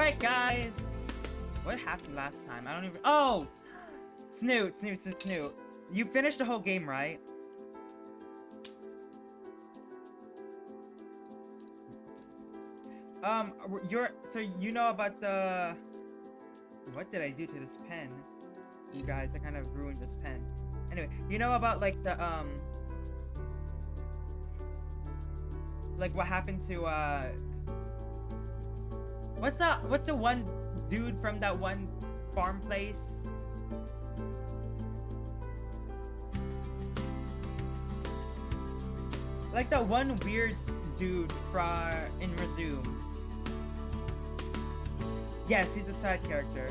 Alright, guys! What happened last time? I don't even... Oh! Snoot. You finished the whole game, right? So you know about the... What did I do to this pen? You guys, I kind of ruined this pen. Anyway, you know about, like, the, like, what happened to, what's the one dude from that one farm place? Like that one weird dude in Resume. Yes, he's a side character.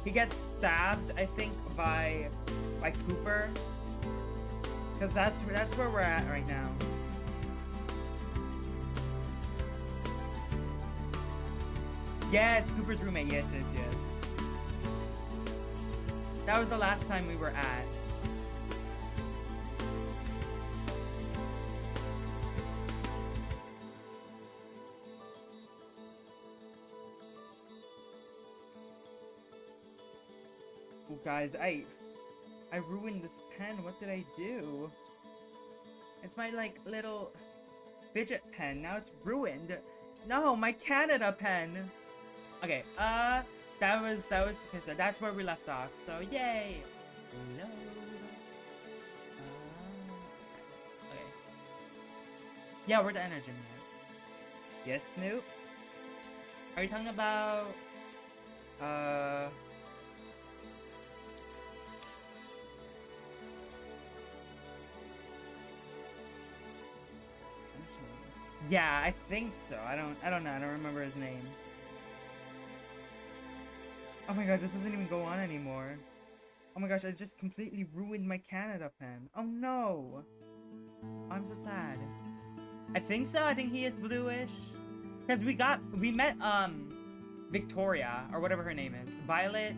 He gets stabbed, I think, by Cooper. Cause that's where we're at right now. Yeah, it's Cooper's roommate. Yes. That was the last time we were at. Oh, guys, I ruined this pen. What did I do? It's my, like, little fidget pen. Now it's ruined. No, my Canada pen. Okay, that's where we left off. So, yay! Load. Okay. Yeah, we're the energy man. Yes, Snoop? Are you talking about... Yeah, I think so. I don't know. I don't remember his name. Oh my god, this doesn't even go on anymore. Oh my gosh, I just completely ruined my Canada pen. Oh no! I'm so sad. I think so. I think he is bluish. Because we met, Victoria, or whatever her name is. Violet.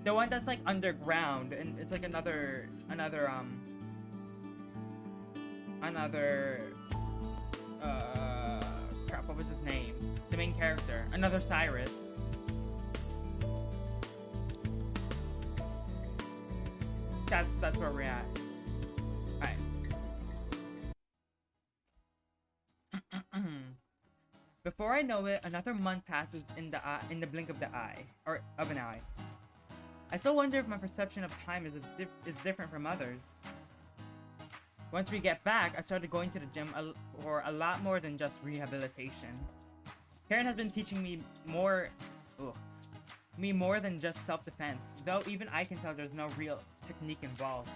The one that's, like, underground. And it's, like, another, crap, what was his name? The main character. Another Cyrus. That's where we're at. Alright. Before I know it, another month passes in the blink of the eye. Or of an eye. I still wonder if my perception of time is different from others. Once we get back, I started going to the gym for a lot more than just rehabilitation. Karen has been teaching me more than just self-defense, though even I can tell there's no real technique involved.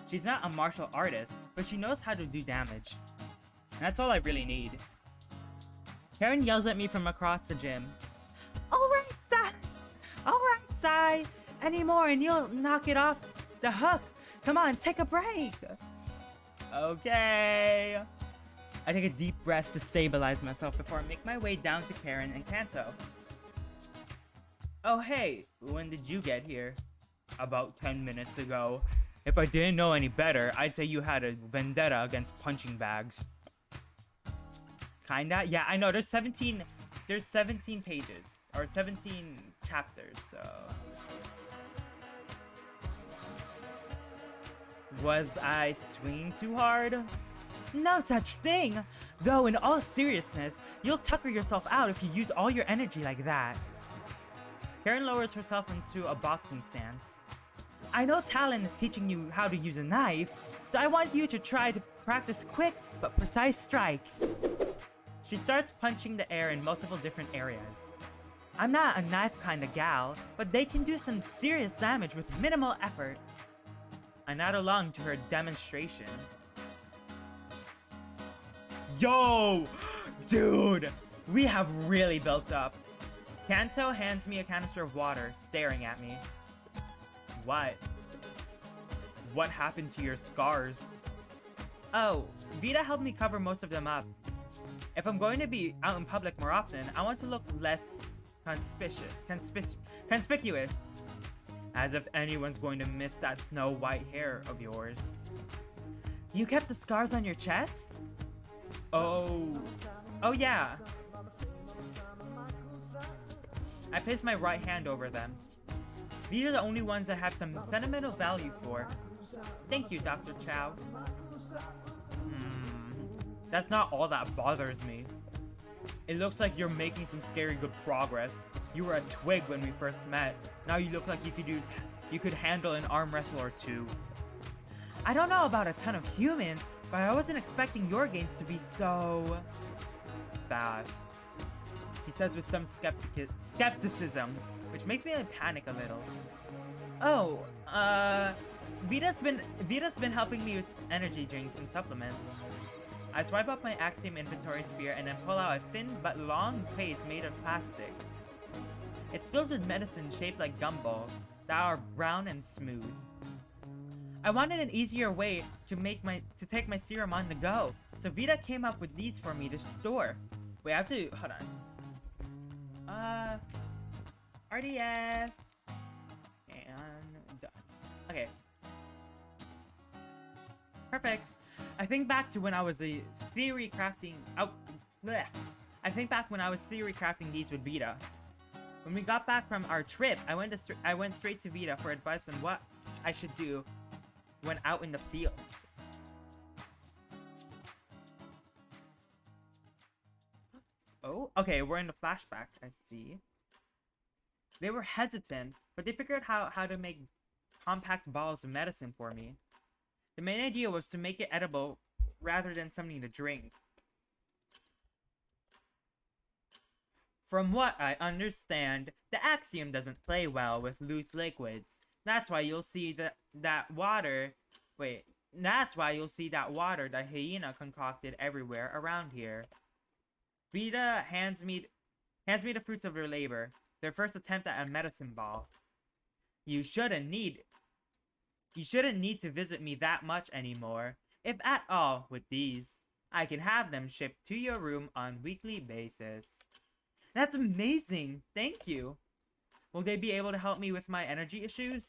She's not a martial artist, but she knows how to do damage. And that's all I really need. Karen yells at me from across the gym. Alright, Sai! Any more and you'll knock it off the hook! Come on, take a break! Okay! I take a deep breath to stabilize myself before I make my way down to Karen and Kanto. Oh hey, when did you get here? About 10 minutes ago. If I didn't know any better, I'd say you had a vendetta against punching bags. Kinda? Yeah, I know, there's 17 pages. Or 17 chapters, so... Was I swinging too hard? No such thing! Though in all seriousness, you'll tucker yourself out if you use all your energy like that. Karen lowers herself into a boxing stance. I know Talon is teaching you how to use a knife, so I want you to try to practice quick but precise strikes. She starts punching the air in multiple different areas. I'm not a knife kinda gal, but they can do some serious damage with minimal effort. I nod along to her demonstration. Yo! Dude! We have really built up. Kanto hands me a canister of water, staring at me. What? What happened to your scars? Oh, Vita helped me cover most of them up. If I'm going to be out in public more often, I want to look less conspicuous. As if anyone's going to miss that snow white hair of yours. You kept the scars on your chest? Oh yeah. I place my right hand over them. These are the only ones I have some sentimental value for. Thank you, Dr. Chow. That's not all that bothers me. It looks like you're making some scary good progress. You were a twig when we first met. Now you look like you could handle an arm wrestle or two. I don't know about a ton of humans, but I wasn't expecting your gains to be so fast. He says with some skepticism, which makes me panic a little. Oh, Vita's been helping me with energy drinks and supplements. I swipe up my Axiom inventory sphere and then pull out a thin but long case made of plastic. It's filled with medicine shaped like gumballs that are brown and smooth. I wanted an easier way to take my serum on the go, so Vita came up with these for me to store. Wait, I have to hold on. RDF and done. Okay. Perfect. I think back to when I was theory crafting these with Vita. When we got back from our trip, I went straight to Vita for advice on what I should do when out in the field. Oh, okay, we're in the flashback, I see. They were hesitant, but they figured out how to make compact balls of medicine for me. The main idea was to make it edible rather than something to drink. From what I understand, the Axiom doesn't play well with loose liquids. That's why you'll see that water that Hyena concocted everywhere around here. Vita hands me the fruits of their labor, their first attempt at a medicine ball. You shouldn't need to visit me that much anymore. If at all, with these, I can have them shipped to your room on weekly basis. That's amazing! Thank you! Will they be able to help me with my energy issues?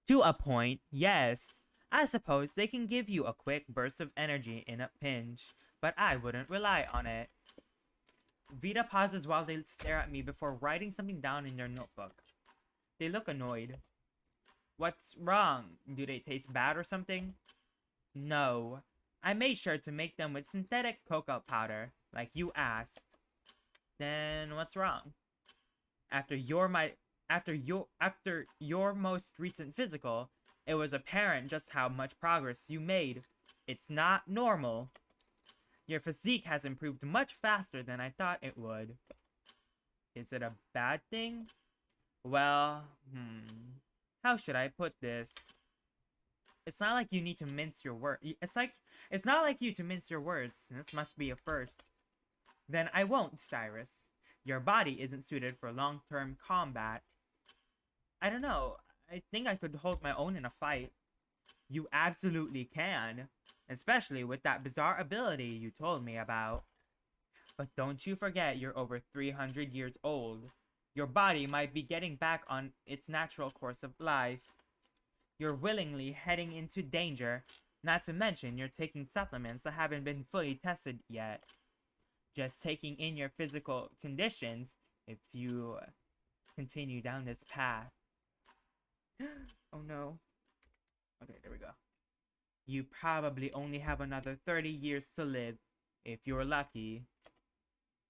To a point, yes. I suppose they can give you a quick burst of energy in a pinch, but I wouldn't rely on it. Vita pauses while they stare at me before writing something down in their notebook. They look annoyed. What's wrong? Do they taste bad or something? No. I made sure to make them with synthetic cocoa powder, like you asked. Then what's wrong? After your most recent physical, it was apparent just how much progress you made. It's not normal. Your physique has improved much faster than I thought it would. Is it a bad thing? Well, how should I put this? It's not like you need to mince your words. It's not like you to mince your words. This must be a first. Then I won't, Cyrus. Your body isn't suited for long-term combat. I don't know. I think I could hold my own in a fight. You absolutely can. Especially with that bizarre ability you told me about. But don't you forget you're over 300 years old. Your body might be getting back on its natural course of life. You're willingly heading into danger, not to mention you're taking supplements that haven't been fully tested yet. Just taking in your physical conditions if you continue down this path. Oh no. Okay, there we go. You probably only have another 30 years to live, if you're lucky.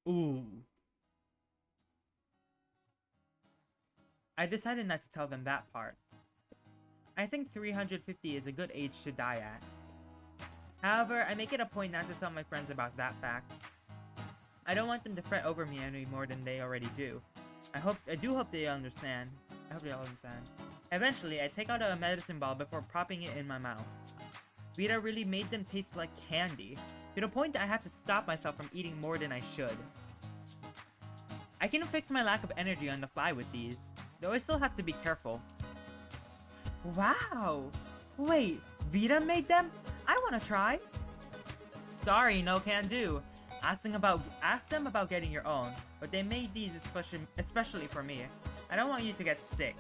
Ooh. I decided not to tell them that part. I think 350 is a good age to die at. However, I make it a point not to tell my friends about that fact. I don't want them to fret over me any more than they already do. I do hope they understand. I hope they all understand. Eventually, I take out a medicine ball before popping it in my mouth. Vita really made them taste like candy, to the point that I have to stop myself from eating more than I should. I can fix my lack of energy on the fly with these, though I still have to be careful. Wow! Wait, Vita made them? I wanna try! Sorry, no can do. Ask them about getting your own, but they made these especially for me. I don't want you to get sick.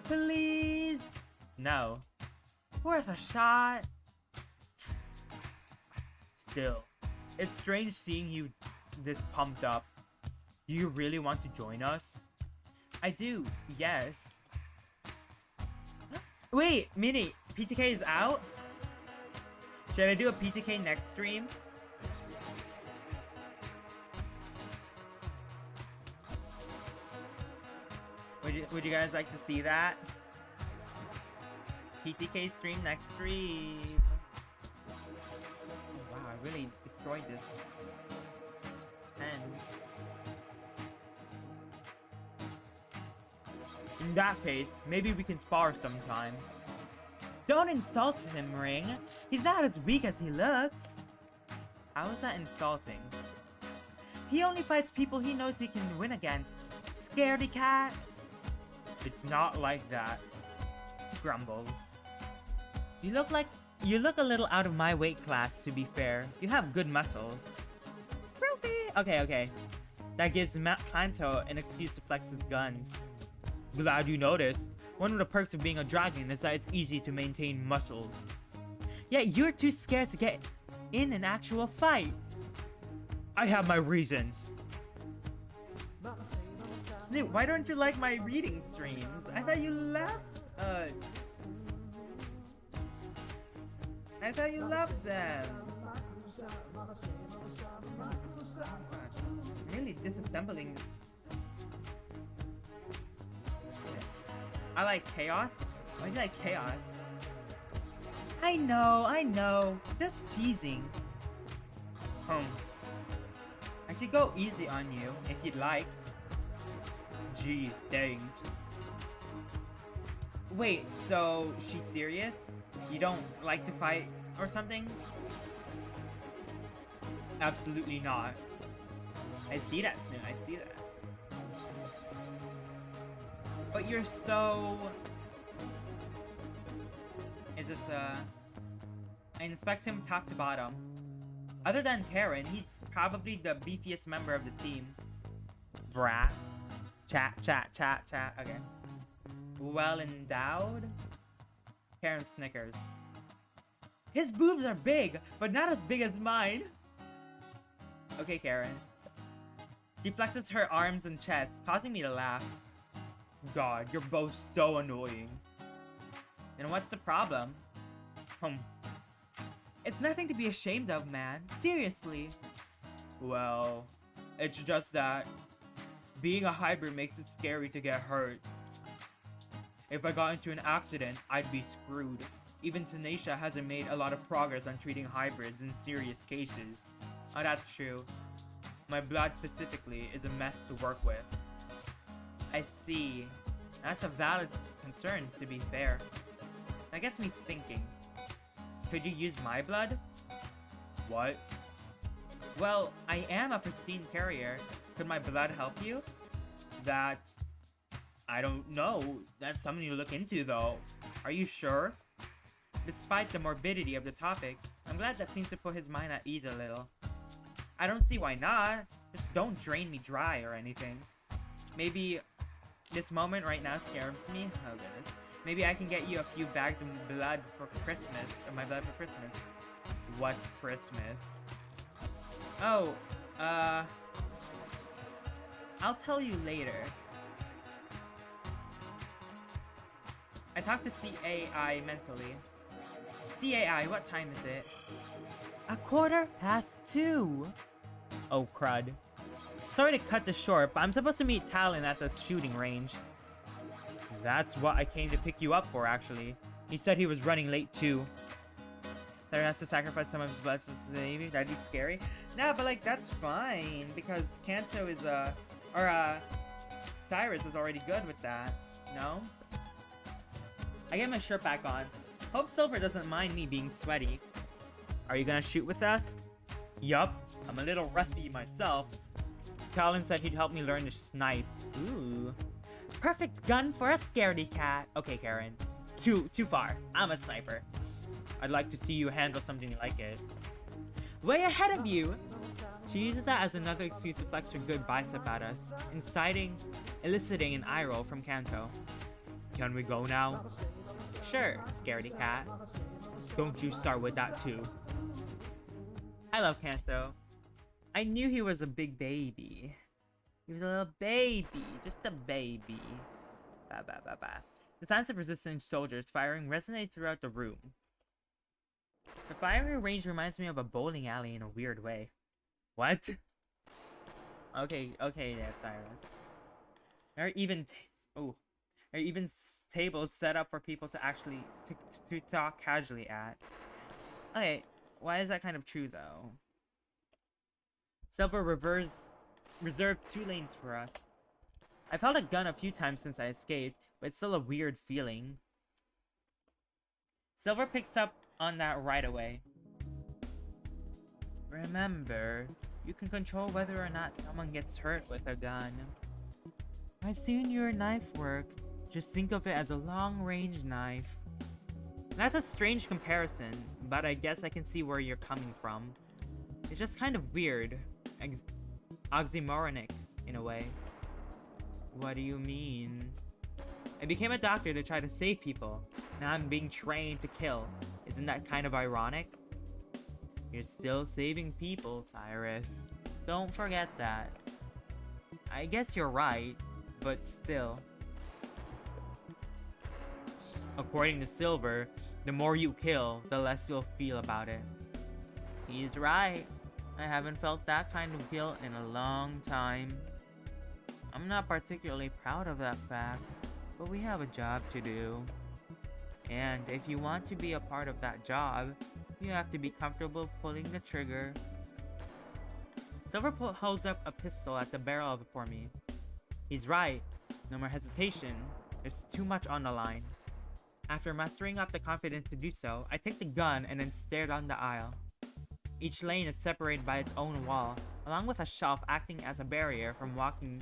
Please? No. Worth a shot? Still, it's strange seeing you this pumped up. Do you really want to join us? I do, yes. Wait, Minnie, PTK is out? Should I do a PTK next stream? Would you guys like to see that? PTK stream next stream. Oh, wow, I really destroyed this. And in that case, maybe we can spar sometime. Don't insult him, Ring. He's not as weak as he looks. How is that insulting? He only fights people he knows he can win against. Scaredy cat. It's not like that. Grumbles. You look a little out of my weight class, to be fair. You have good muscles. Okay. That gives Kanto an excuse to flex his guns. Glad you noticed. One of the perks of being a dragon is that it's easy to maintain muscles. Yet you're too scared to get in an actual fight. I have my reasons. Snoot, why don't you like my reading streams? I thought you loved, I thought you loved them. Really disassembling this. I like chaos? Why do you like chaos? I know. Just teasing. I could go easy on you if you'd like. Gee, thanks. Wait, so she's serious? You don't like to fight or something? Absolutely not. I see that, Snoot. I see that. But you're so... Is this, I inspect him top to bottom. Other than Karen, he's probably the beefiest member of the team. Brat. Chat. Okay. Well endowed? Karen snickers. His boobs are big, but not as big as mine. Okay, Karen. She flexes her arms and chest, causing me to laugh. God, you're both so annoying. And what's the problem? It's nothing to be ashamed of, man. Seriously. Well, it's just that being a hybrid makes it scary to get hurt. If I got into an accident, I'd be screwed. Even Tanisha hasn't made a lot of progress on treating hybrids in serious cases. Oh, that's true. My blood specifically is a mess to work with. I see. That's a valid concern, to be fair. That gets me thinking. Could you use my blood? What? Well, I am a pristine carrier. Could my blood help you? That... I don't know. That's something to look into, though. Are you sure? Despite the morbidity of the topic, I'm glad that seems to put his mind at ease a little. I don't see why not. Just don't drain me dry or anything. Maybe this moment right now scares me. Oh goodness. Maybe I can get you a few bags of blood for Christmas. Of my blood for Christmas. What's Christmas? Oh, I'll tell you later. I talked to CAI mentally. CAI, what time is it? 2:15. Oh, crud. Sorry to cut this short, but I'm supposed to meet Talon at the shooting range. That's what I came to pick you up for, actually. He said he was running late, too. Sarah has to sacrifice some of his blood for the Navy. That'd be scary. Nah, but, like, that's fine. Because Kanto is, Cyrus is already good with that. No? I get my shirt back on. Hope Silver doesn't mind me being sweaty. Are you gonna shoot with us? Yup. I'm a little rusty myself. Talon said he'd help me learn to snipe. Ooh. Perfect gun for a scaredy cat. Okay, Karen. Too far. I'm a sniper. I'd like to see you handle something like it. Way ahead of you! She uses that as another excuse to flex her good bicep at us, eliciting an eye roll from Kanto. Can we go now? Sure, scaredy cat. Don't you start with that too. I love Kanto. I knew he was a big baby. He was a little baby. Just a baby. Ba ba ba ba. The sounds of resistant soldiers firing resonate throughout the room. The firing range reminds me of a bowling alley in a weird way. What? Okay, there, Cyrus. There are even tables set up for people to actually to talk casually at. Okay, why is that kind of true though? Silver reserved 2 lanes for us. I've held a gun a few times since I escaped, but it's still a weird feeling. Silver picks up on that right away. Remember, you can control whether or not someone gets hurt with a gun. I've seen your knife work. Just think of it as a long-range knife. That's a strange comparison, but I guess I can see where you're coming from. It's just kind of weird. Oxymoronic, in a way. What do you mean? I became a doctor to try to save people. Now I'm being trained to kill. Isn't that kind of ironic? You're still saving people, Cyrus. Don't forget that. I guess you're right, but still. According to Silver, the more you kill, the less you'll feel about it. He's right. I haven't felt that kind of guilt in a long time. I'm not particularly proud of that fact, but we have a job to do. And if you want to be a part of that job, you have to be comfortable pulling the trigger. Silver holds up a pistol at the barrel for me. He's right. No more hesitation. There's too much on the line. After mustering up the confidence to do so, I take the gun and then stare down the aisle. Each lane is separated by its own wall, along with a shelf acting as a barrier from walking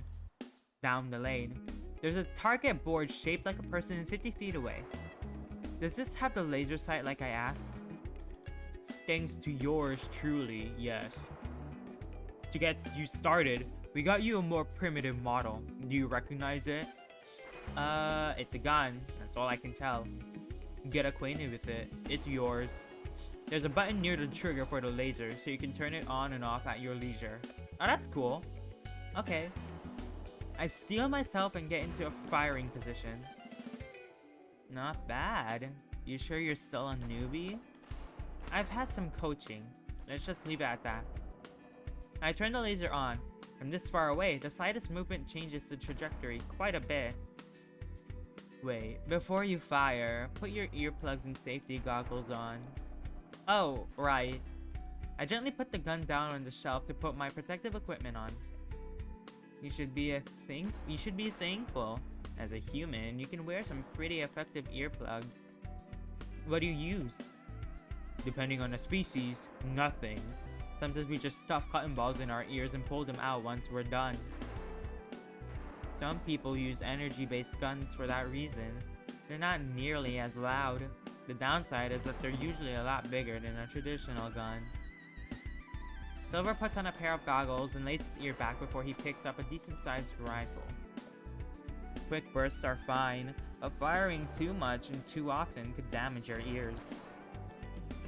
down the lane. There's a target board shaped like a person 50 feet away. Does this have the laser sight like I asked? Thanks to yours truly, yes. To get you started, we got you a more primitive model. Do you recognize it? It's a gun. That's all I can tell. Get acquainted with it. It's yours. There's a button near the trigger for the laser, so you can turn it on and off at your leisure. Oh, that's cool. Okay. I steel myself and get into a firing position. Not bad. You sure you're still a newbie? I've had some coaching. Let's just leave it at that. I turn the laser on. From this far away, the slightest movement changes the trajectory quite a bit. Wait, before you fire, put your earplugs and safety goggles on. Oh, right. I gently put the gun down on the shelf to put my protective equipment on. You should be thankful. As a human, you can wear some pretty effective earplugs. What do you use? Depending on the species, nothing. Sometimes we just stuff cotton balls in our ears and pull them out once we're done. Some people use energy-based guns for that reason. They're not nearly as loud. The downside is that they're usually a lot bigger than a traditional gun. Silver puts on a pair of goggles and lays his ear back before he picks up a decent-sized rifle. Quick bursts are fine, but firing too much and too often could damage your ears.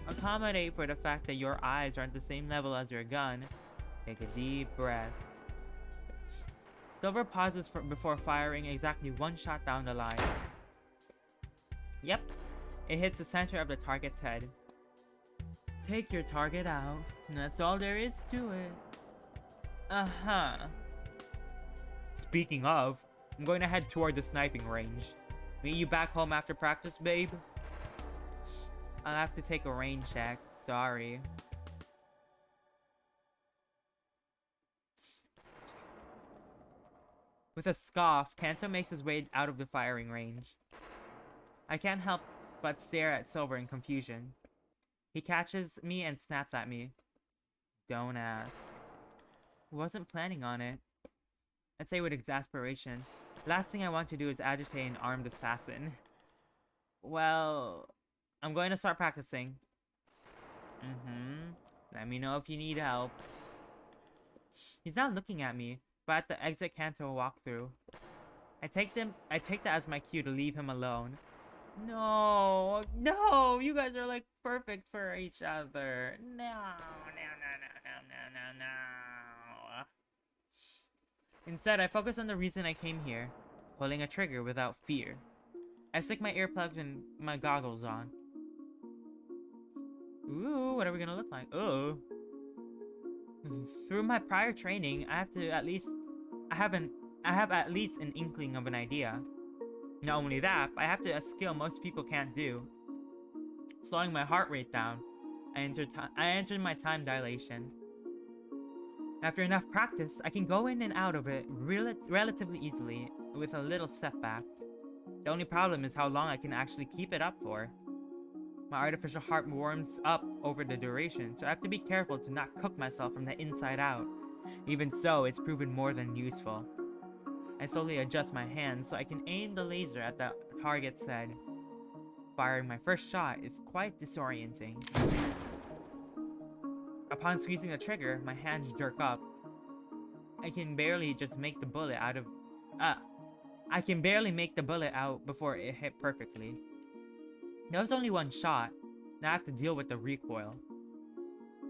Accommodate for the fact that your eyes aren't the same level as your gun. Take a deep breath. Silver pauses before firing exactly 1 shot down the line. Yep, it hits the center of the target's head. Take your target out. That's all there is to it. Uh-huh. Speaking of, I'm going to head toward the sniping range. Meet you back home after practice, babe? I'll have to take a range check. Sorry. With a scoff, Kanto makes his way out of the firing range. I can't help but stare at Silver in confusion. He catches me and snaps at me. Don't ask. Wasn't planning on it. I'd say with exasperation. Last thing I want to do is agitate an armed assassin. Well, I'm going to start practicing. Let me know if you need help. He's not looking at me, but at the exit Kanto walkthrough. I take that as my cue to leave him alone. No, you guys are like perfect for each other. No. Instead, I focus on the reason I came here, pulling a trigger without fear. I stick my earplugs and my goggles on. Ooh, what are we gonna look like? Oh. Through my prior training, I have at least an inkling of an idea. Not only that, I have a skill most people can't do. Slowing my heart rate down, I entered my time dilation. After enough practice, I can go in and out of it relatively easily with a little setback. The only problem is how long I can actually keep it up for. My artificial heart warms up over the duration, so I have to be careful to not cook myself from the inside out. Even so, it's proven more than useful. I slowly adjust my hands so I can aim the laser at the target's head. Firing my first shot is quite disorienting. Upon squeezing the trigger, my hands jerk up. I can barely make the bullet out before it hit perfectly. That was only one shot. Now I have to deal with the recoil.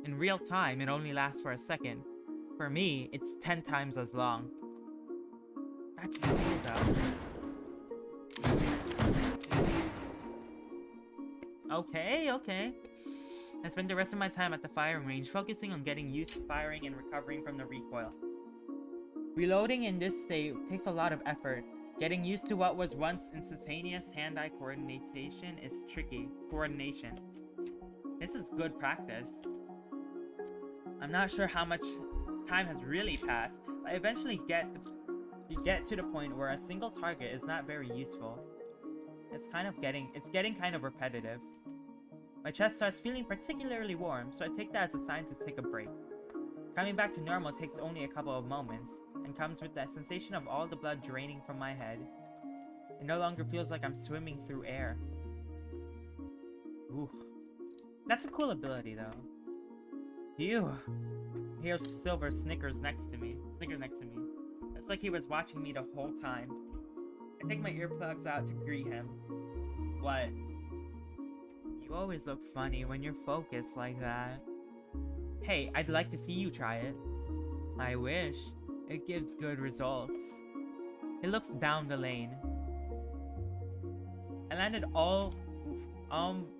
In real time, it only lasts for a second. For me, it's 10 times as long. That's cool though. Okay. I spend the rest of my time at the firing range focusing on getting used to firing and recovering from the recoil. Reloading in this state takes a lot of effort. Getting used to what was once instantaneous hand-eye coordination is tricky. This is good practice. I'm not sure how much time has really passed, but I eventually get to the point where a single target is not very useful. It's getting kind of repetitive. My chest starts feeling particularly warm, so I take that as a sign to take a break. Coming back to normal takes only a couple of moments, and comes with the sensation of all the blood draining from my head. It no longer feels like I'm swimming through air. Oof. That's a cool ability, though. Phew. Here's Silver Snickers next to me. It's like he was watching me the whole time. I take my earplugs out to greet him. What? You always look funny when you're focused like that. Hey, I'd like to see you try it. I wish. It gives good results. He looks down the lane. I landed all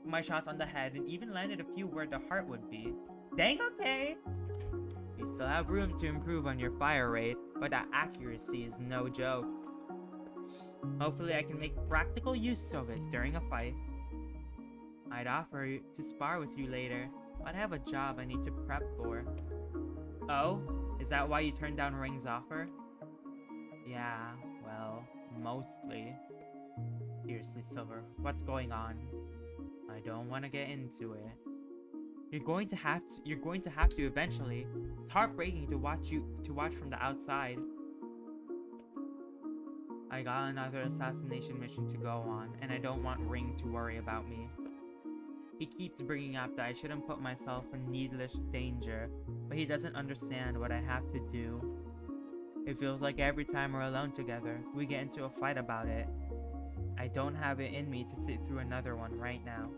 my shots on the head and even landed a few where the heart would be. Dang okay! You still have room to improve on your fire rate, but that accuracy is no joke. Hopefully I can make practical use of it during a fight. I'd offer to spar with you later, but I have a job I need to prep for. Oh? Is that why you turned down Ring's offer? Yeah, well, mostly. Seriously, Silver, what's going on? I don't want to get into it. You're going to have to eventually. It's heartbreaking to watch from the outside. I got another assassination mission to go on, and I don't want Ring to worry about me. He keeps bringing up that I shouldn't put myself in needless danger, but he doesn't understand what I have to do. It feels like every time we're alone together, we get into a fight about it. I don't have it in me to sit through another one right now.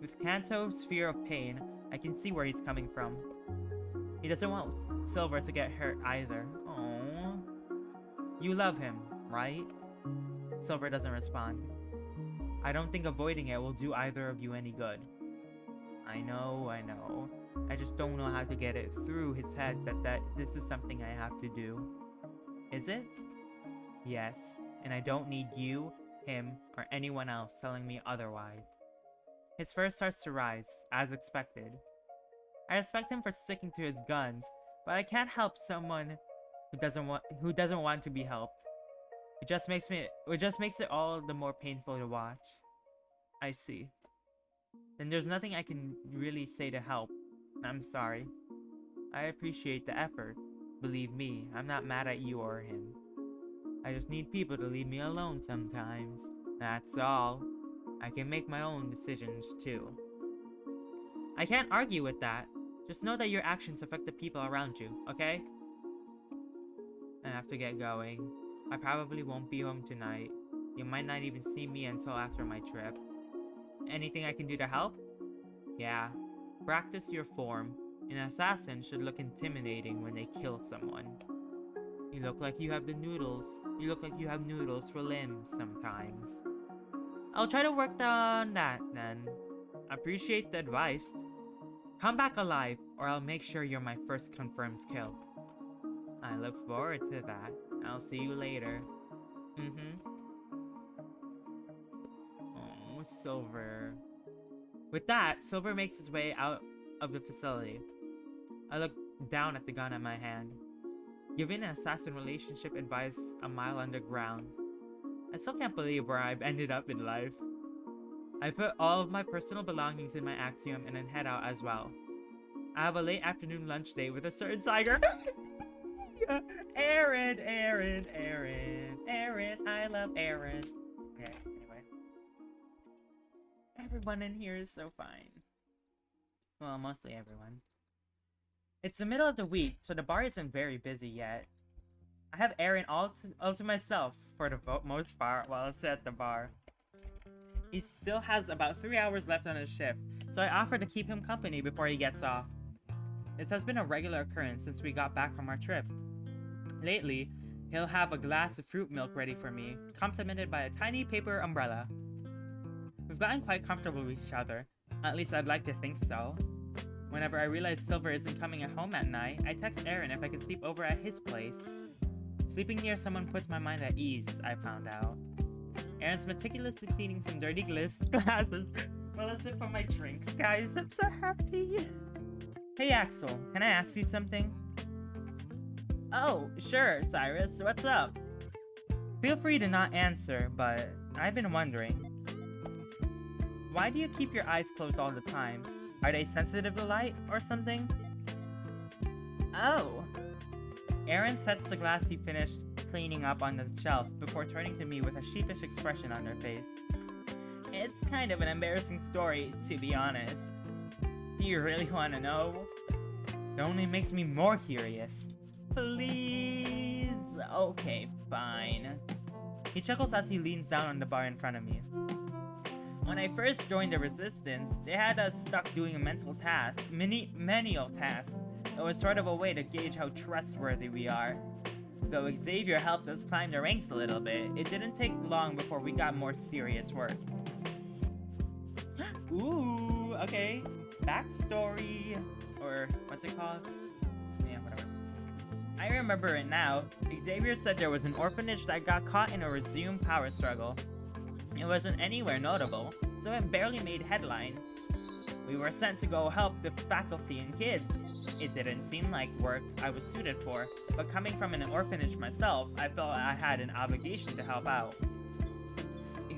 With Kanto's fear of pain, I can see where he's coming from. He doesn't want Silver to get hurt either. Aww. You love him, right? Silver doesn't respond. I don't think avoiding it will do either of you any good. I know. I just don't know how to get it through his head that this is something I have to do. Is it? Yes, and I don't need you, him, or anyone else telling me otherwise. His fur starts to rise, as expected. I respect him for sticking to his guns, but I can't help someone who doesn't want to be helped. It just makes it all the more painful to watch. I see. Then there's nothing I can really say to help. I'm sorry. I appreciate the effort. Believe me, I'm not mad at you or him. I just need people to leave me alone sometimes. That's all. I can make my own decisions too. I can't argue with that. Just know that your actions affect the people around you, okay? I have to get going. I probably won't be home tonight. You might not even see me until after my trip. Anything I can do to help? Yeah. Practice your form. An assassin should look intimidating when they kill someone. You look like you have the noodles. You look like you have noodles for limbs sometimes. I'll try to work on that then. Appreciate the advice. Come back alive, or I'll make sure you're my first confirmed kill. I look forward to that. I'll see you later. Oh, Silver. With that, Silver makes his way out of the facility. I look down at the gun in my hand. Giving an assassin relationship advice a mile underground. I still can't believe where I've ended up in life. I put all of my personal belongings in my Axiom and then head out as well. I have a late afternoon lunch date with a certain tiger. Aaron, I love Aaron. Okay, anyway. Everyone in here is so fine. Well, mostly everyone. It's the middle of the week, so the bar isn't very busy yet. I have Aaron all to myself for the most part while I sit at the bar. He still has about 3 hours left on his shift, so I offer to keep him company before he gets off. This has been a regular occurrence since we got back from our trip. Lately, he'll have a glass of fruit milk ready for me, complemented by a tiny paper umbrella. We've gotten quite comfortable with each other, at least I'd like to think so. Whenever I realize Silver isn't coming at home at night, I text Aaron if I can sleep over at his place. Sleeping near someone puts my mind at ease, I found out. Aaron's meticulously cleaning some dirty glasses while I sip on my drink. Guys, I'm so happy. Hey Axel, can I ask you something? Oh, sure, Cyrus, what's up? Feel free to not answer, but I've been wondering. Why do you keep your eyes closed all the time? Are they sensitive to light or something? Oh. Aaron sets the glass he finished cleaning up on the shelf before turning to me with a sheepish expression on her face. It's kind of an embarrassing story, to be honest. Do you really want to know? It only makes me more curious. Please? Okay, fine. He chuckles as he leans down on the bar in front of me. When I first joined the Resistance, they had us stuck doing a mental task, menial task. It was sort of a way to gauge how trustworthy we are. Though Xavier helped us climb the ranks a little bit, it didn't take long before we got more serious work. Ooh, okay. Backstory. Or, what's it called? Yeah, whatever. I remember it now. Xavier said there was an orphanage that got caught in a resumed power struggle. It wasn't anywhere notable, so it barely made headlines. We were sent to go help the faculty and kids. It didn't seem like work I was suited for, but coming from an orphanage myself, I felt I had an obligation to help out.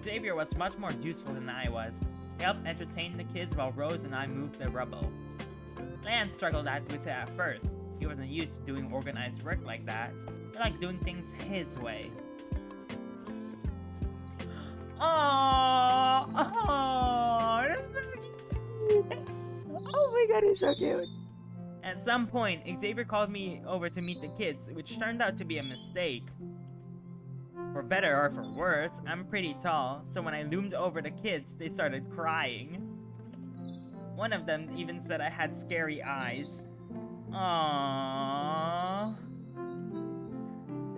Xavier was much more useful than I was. He helped entertain the kids while Rose and I moved the rubble. Lance struggled with it at first. He wasn't used to doing organized work like that. He liked doing things his way. Oh, oh my god, he's so cute. At some point, Xavier called me over to meet the kids, which turned out to be a mistake. For better or for worse, I'm pretty tall, so when I loomed over the kids, they started crying. One of them even said I had scary eyes. Aww.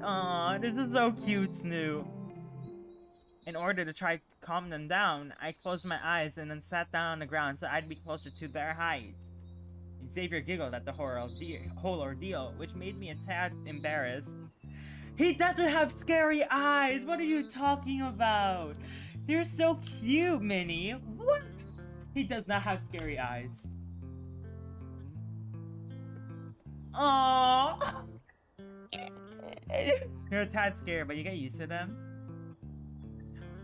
Aww, this is so cute, Snoo. In order to try to calm them down, I closed my eyes and then sat down on the ground so I'd be closer to their height. Xavier giggled at the whole ordeal, which made me a tad embarrassed. He doesn't have scary eyes! What are you talking about? They're so cute, Minnie! What? He does not have scary eyes. Aww! You're a tad scared, but you get used to them.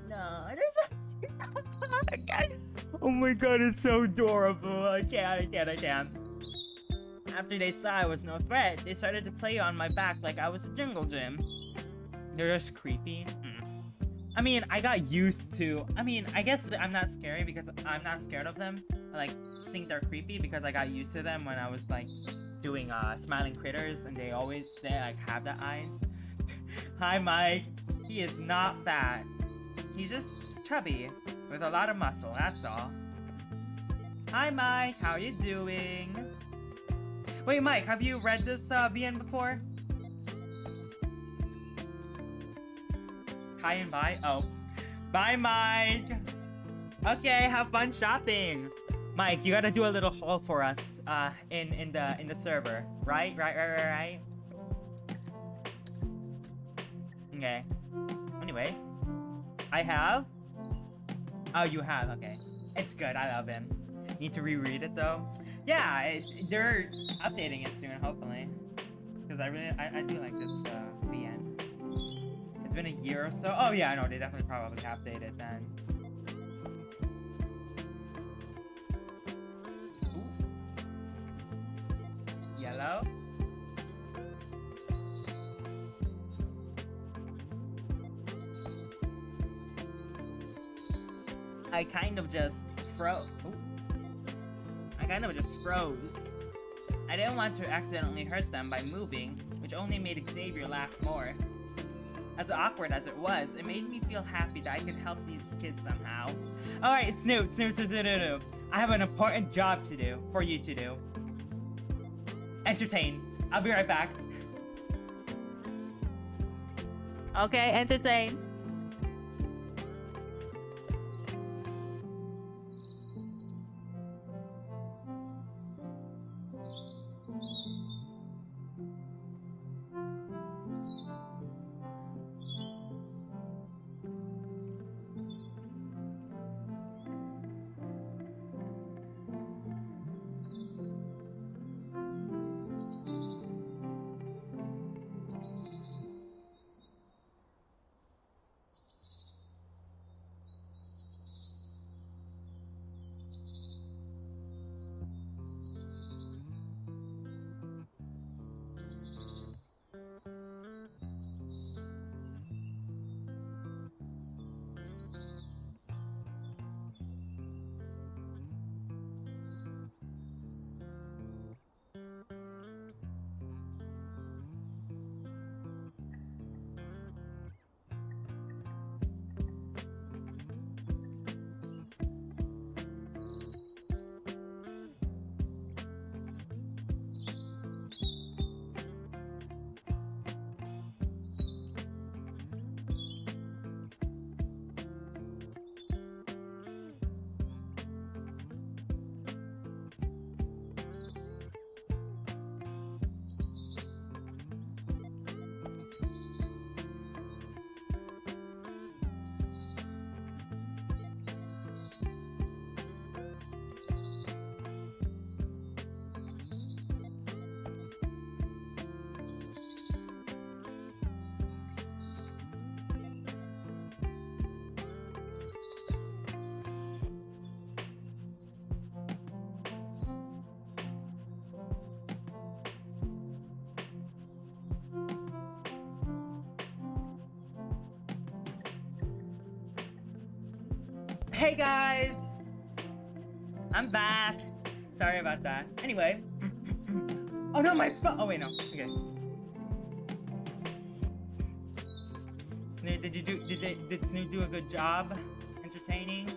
No, there's oh my god, it's so adorable. I can't. After they saw I was no threat, they started to play on my back like I was a jungle gym. They're just creepy. I mean, I got used to... I guess I'm not scary because I'm not scared of them. I, think they're creepy because I got used to them when I was, doing, smiling critters, and they have the eyes. Hi, Mike. He is not fat. He's just chubby, with a lot of muscle, that's all. Hi, Mike. How you doing? Wait, Mike, have you read this, VN before? Hi and bye. Oh. Bye, Mike. Okay, have fun shopping. Mike, you gotta do a little haul for us, in the server. Right? Right. Okay. Anyway. I have? Oh, you have, okay. It's good, I love him. Need to reread it though. Yeah, they're updating it soon, hopefully. Because I do like this, the end. It's been a year or so. Oh yeah, no, they definitely probably updated it then. Ooh. Yellow. I kind of just froze. I didn't want to accidentally hurt them by moving, which only made Xavier laugh more. As awkward as it was, it made me feel happy that I could help these kids somehow. Alright, Snoop. I have an important job to do, for you to do. Entertain. I'll be right back. Okay, entertain. Hey guys! I'm back. Sorry about that. Anyway. Oh no, my phone! Oh wait, no. Okay. Snoot, did Snoot do a good job entertaining?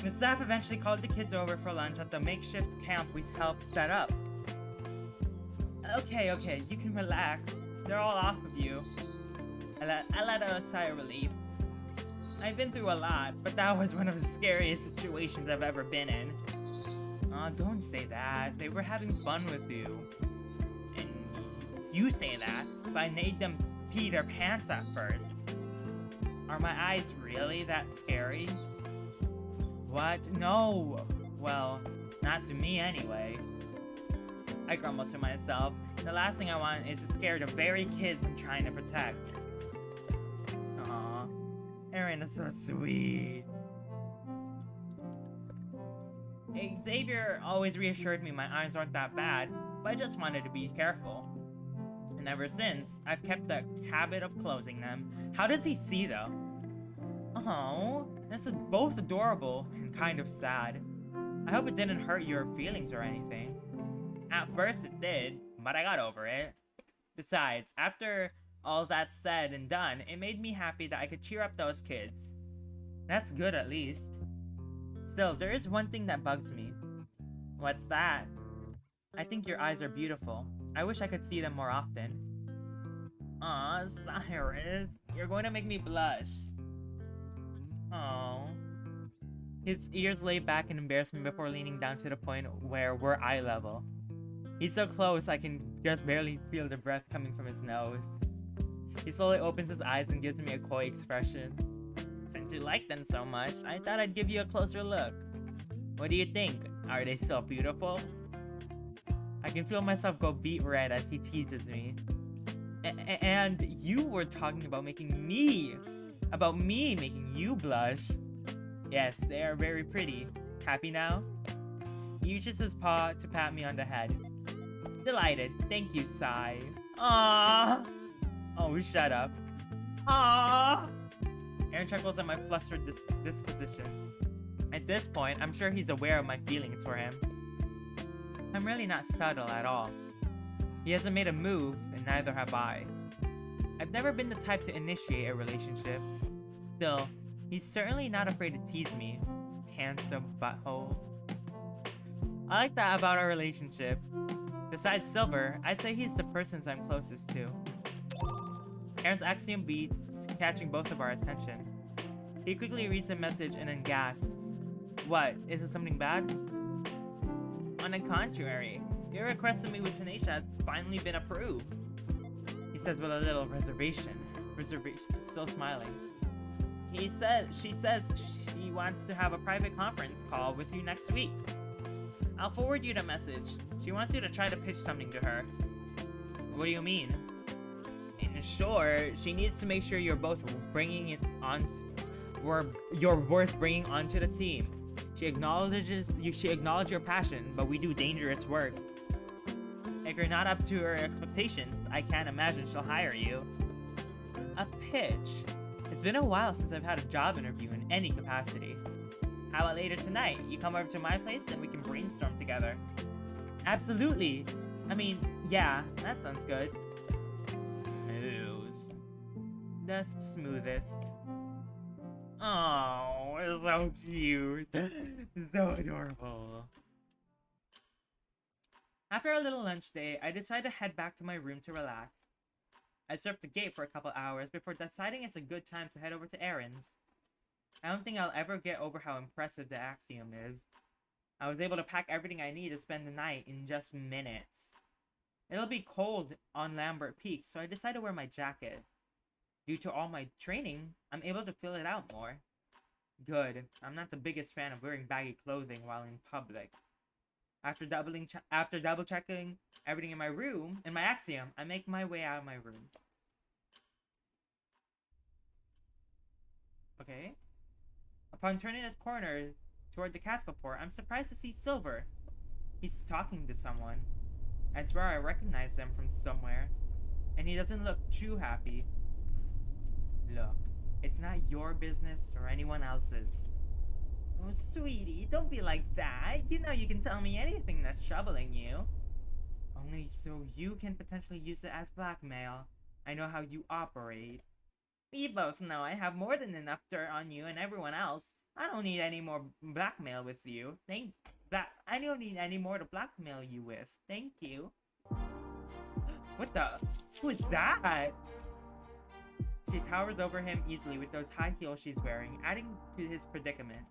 The staff eventually called the kids over for lunch at the makeshift camp we helped set up. Okay, you can relax. They're all off of you. I let out a sigh of relief. I've been through a lot, but that was one of the scariest situations I've ever been in. Aw, don't say that. They were having fun with you. And you say that, but I made them pee their pants at first. Are my eyes really that scary? What? No! Well, not to me anyway. I grumbled to myself. The last thing I want is to scare the very kids I'm trying to protect. Aw, Aaron is so sweet. Xavier always reassured me my eyes aren't that bad, but I just wanted to be careful. And ever since, I've kept the habit of closing them. How does he see though? Oh, this is both adorable and kind of sad. I hope it didn't hurt your feelings or anything. At first it did, but I got over it. Besides, after all that's said and done, it made me happy that I could cheer up those kids. That's good at least. Still, there is one thing that bugs me. What's that? I think your eyes are beautiful. I wish I could see them more often. Aw, Cyrus. You're going to make me blush. Oh. His ears lay back in embarrassment before leaning down to the point where we're eye level. He's so close I can just barely feel the breath coming from his nose. He slowly opens his eyes and gives me a coy expression. Since you like them so much, I thought I'd give you a closer look. What do you think? Are they so beautiful? I can feel myself go beet red as he teases me. And you were talking about making me making you blush. Yes, they are very pretty. Happy now? He uses his paw to pat me on the head. Delighted. Thank you, Sai. Aww. Oh, shut up. Aww. Aaron chuckles at my flustered disposition. At this point, I'm sure he's aware of my feelings for him. I'm really not subtle at all. He hasn't made a move, and neither have I. I've never been the type to initiate a relationship. Still, he's certainly not afraid to tease me. Handsome butthole. I like that about our relationship. Besides Silver, I'd say he's the person I'm closest to. Aaron's axiom beats catching both of our attention. He quickly reads the message and then gasps. What? Is it something bad? On the contrary, your request to meet with Tanisha has finally been approved. He says with a little reservation. Still smiling. She says she wants to have a private conference call with you next week. I'll forward you the message. She wants you to try to pitch something to her. What do you mean? In short, she needs to make sure you're both bringing it on. You're worth bringing onto the team. She acknowledged your passion, but we do dangerous work. If you're not up to her expectations, I can't imagine she'll hire you. A pitch? It's been a while since I've had a job interview in any capacity. How about later tonight? You come over to my place and we can brainstorm together. Absolutely. I mean, yeah, that sounds good. Smooth. The smoothest. Oh, it's so cute. So adorable. After a little lunch day, I decided to head back to my room to relax. I surfed the gate for a couple hours before deciding it's a good time to head over to Aaron's. I don't think I'll ever get over how impressive the Axiom is. I was able to pack everything I need to spend the night in just minutes. It'll be cold on Lambert Peak, so I decided to wear my jacket. Due to all my training, I'm able to fill it out more. Good. I'm not the biggest fan of wearing baggy clothing while in public. After double checking everything in my room, in my Axiom, I make my way out of my room. Okay. Upon turning the corner toward the capsule port, I'm surprised to see Silver. He's talking to someone. I swear I recognize them from somewhere. And he doesn't look too happy. Look, it's not your business or anyone else's. Oh, sweetie, don't be like that. You know you can tell me anything that's troubling you. Only so you can potentially use it as blackmail. I know how you operate. We both know I have more than enough dirt on you and everyone else. I don't need any more blackmail with you. I don't need any more to blackmail you with. Thank you. What the? Who is that? She towers over him easily with those high heels she's wearing, adding to his predicament.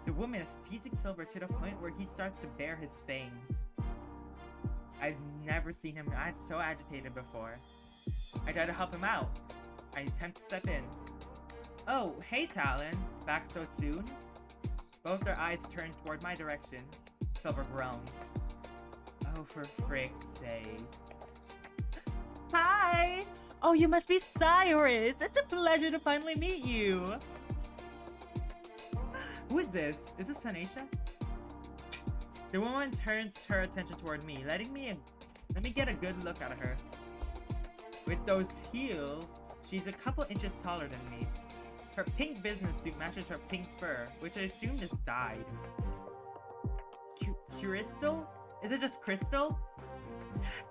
The woman is teasing Silver to the point where he starts to bare his fangs. I've never seen him so agitated before. I try to help him out. I attempt to step in. Oh, hey Talon. Back so soon? Both their eyes turn toward my direction. Silver groans. Oh, for frick's sake. Hi! Oh, you must be Cyrus! It's a pleasure to finally meet you! Who is this? Is this Tanisha? The woman turns her attention toward me, let me get a good look at her. With those heels, she's a couple inches taller than me. Her pink business suit matches her pink fur, which I assume is dyed. Crystal? Is it just Crystal?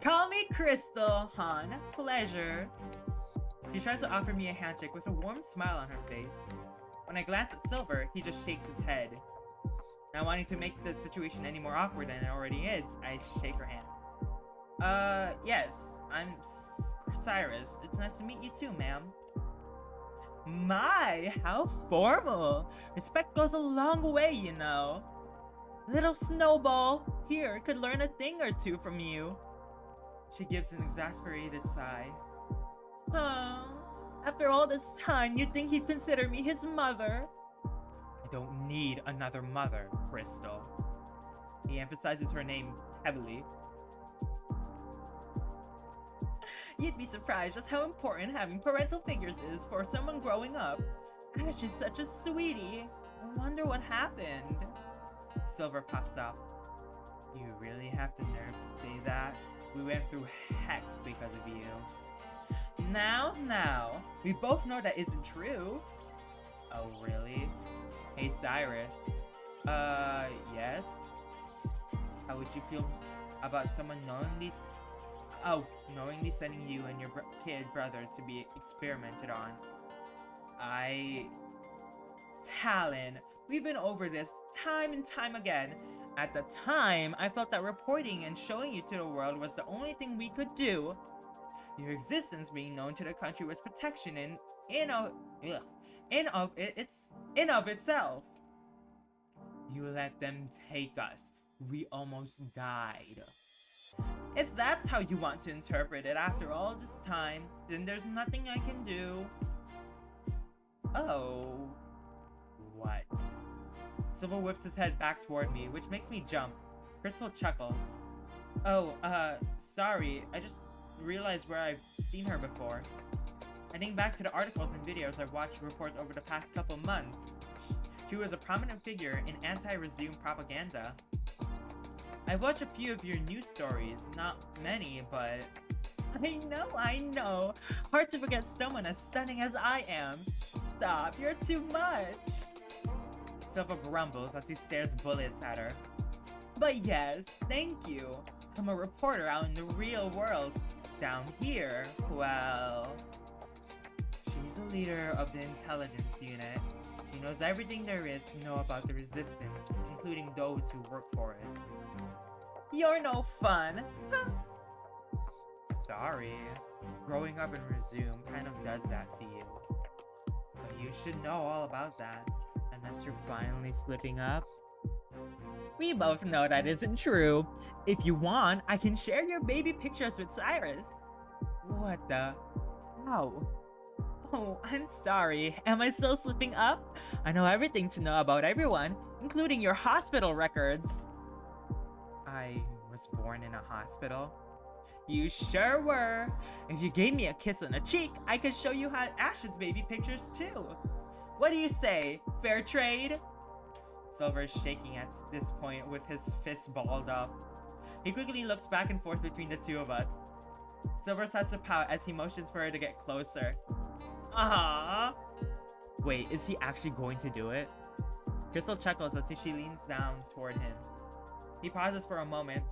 Call me Crystal, hon. Pleasure. She tries to offer me a handshake with a warm smile on her face. When I glance at Silver, he just shakes his head. Not wanting to make the situation any more awkward than it already is, I shake her hand. Yes, I'm Cyrus. It's nice to meet you too, ma'am. My, how formal. Respect goes a long way, you know. Little Snowball, here, could learn a thing or two from you. She gives an exasperated sigh. Oh, after all this time, you'd think he'd consider me his mother. I don't need another mother, Crystal. He emphasizes her name heavily. You'd be surprised just how important having parental figures is for someone growing up. Ash is such a sweetie. I wonder what happened. Silver puffs up. You really have the nerve to say that? We went through heck because of you. Now, we both know that isn't true. Oh, really? Hey, Cyrus. Yes? How would you feel about someone knowingly sending you and your kid brother to be experimented on? Talon, we've been over this time and time again. At the time, I felt that reporting and showing you to the world was the only thing we could do. Your existence being known to the country was protection in of itself. You let them take us. We almost died. If that's how you want to interpret it after all this time, then there's nothing I can do. Oh. What? Silver whips his head back toward me, which makes me jump. Crystal chuckles. Oh, sorry. I just realized where I've seen her before. I think back to the articles and videos I've watched reports over the past couple months. She was a prominent figure in anti-resume propaganda. I've watched a few of your news stories, not many, but I know. Hard to forget someone as stunning as I am. Stop, you're too much. Silver grumbles as he stares bullets at her. But yes, thank you. I'm a reporter out in the real world. Down here, well... She's the leader of the intelligence unit. She knows everything there is to know about the resistance, including those who work for it. You're no fun! Sorry. Growing up in Resume kind of does that to you. But you should know all about that, unless you're finally slipping up. We both know that isn't true. If you want, I can share your baby pictures with Cyrus. What the? How? Oh, I'm sorry. Am I still slipping up? I know everything to know about everyone, including your hospital records. I was born in a hospital? You sure were. If you gave me a kiss on the cheek, I could show you Ash's baby pictures too. What do you say? Fair trade? Silver is shaking at this point with his fist balled up. He quickly looks back and forth between the two of us. Silver starts to pout as he motions for her to get closer. Aww. Wait, is he actually going to do it? Crystal chuckles as she leans down toward him. He pauses for a moment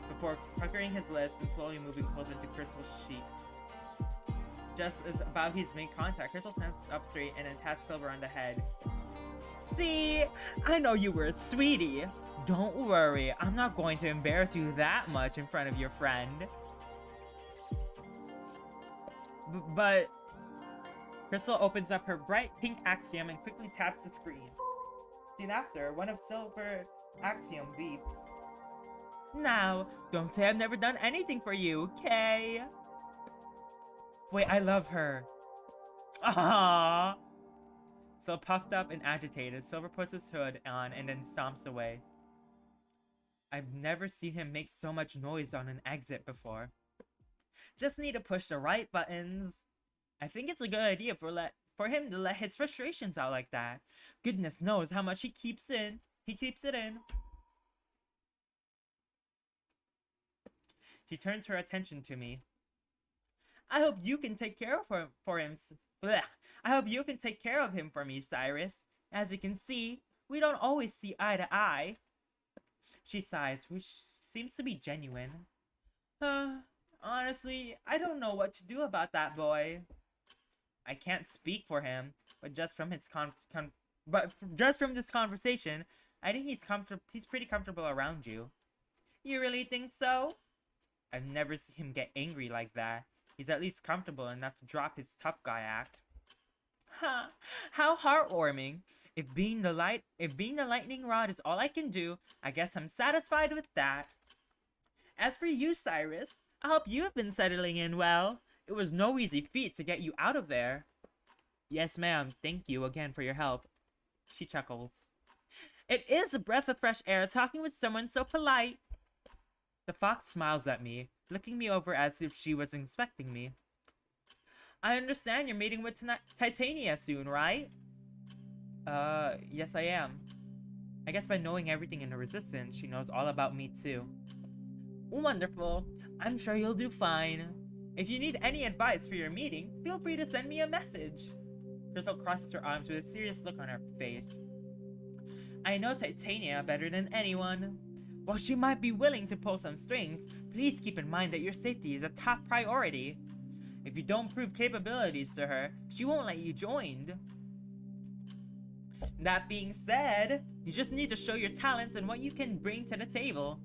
before puckering his lips and slowly moving closer to Crystal's cheek. Just as about he's made contact, Crystal stands up straight and then pats Silver on the head. See? I know you were a sweetie. Don't worry, I'm not going to embarrass you that much in front of your friend. But... Crystal opens up her bright pink Axiom and quickly taps the screen. Soon after, one of Silver's Axiom beeps. Now, don't say I've never done anything for you, okay? Wait, I love her. Aww. So puffed up and agitated, Silver puts his hood on and then stomps away. I've never seen him make so much noise on an exit before. Just need to push the right buttons. I think it's a good idea for him to let his frustrations out like that. Goodness knows how much he keeps it in. She turns her attention to me. I hope you can take care of him I hope you can take care of him for me, Cyrus. As you can see, we don't always see eye to eye. She sighs, which seems to be genuine. Honestly, I don't know what to do about that boy. I can't speak for him, but just from his this conversation, I think he's pretty comfortable around you. You really think so? I've never seen him get angry like that. He's at least comfortable enough to drop his tough guy act. Ha! How heartwarming. If being the lightning rod is all I can do, I guess I'm satisfied with that. As for you, Cyrus, I hope you have been settling in well. It was no easy feat to get you out of there. Yes, ma'am. Thank you again for your help. She chuckles. It is a breath of fresh air talking with someone so polite. The fox smiles at me, looking me over as if she was inspecting me. I understand you're meeting with Titania soon, right? Yes I am. I guess by knowing everything in the Resistance, she knows all about me too. Wonderful. I'm sure you'll do fine. If you need any advice for your meeting, feel free to send me a message. Crystal crosses her arms with a serious look on her face. I know Titania better than anyone. While she might be willing to pull some strings, please keep in mind that your safety is a top priority. If you don't prove capabilities to her, she won't let you join. That being said, you just need to show your talents and what you can bring to the table.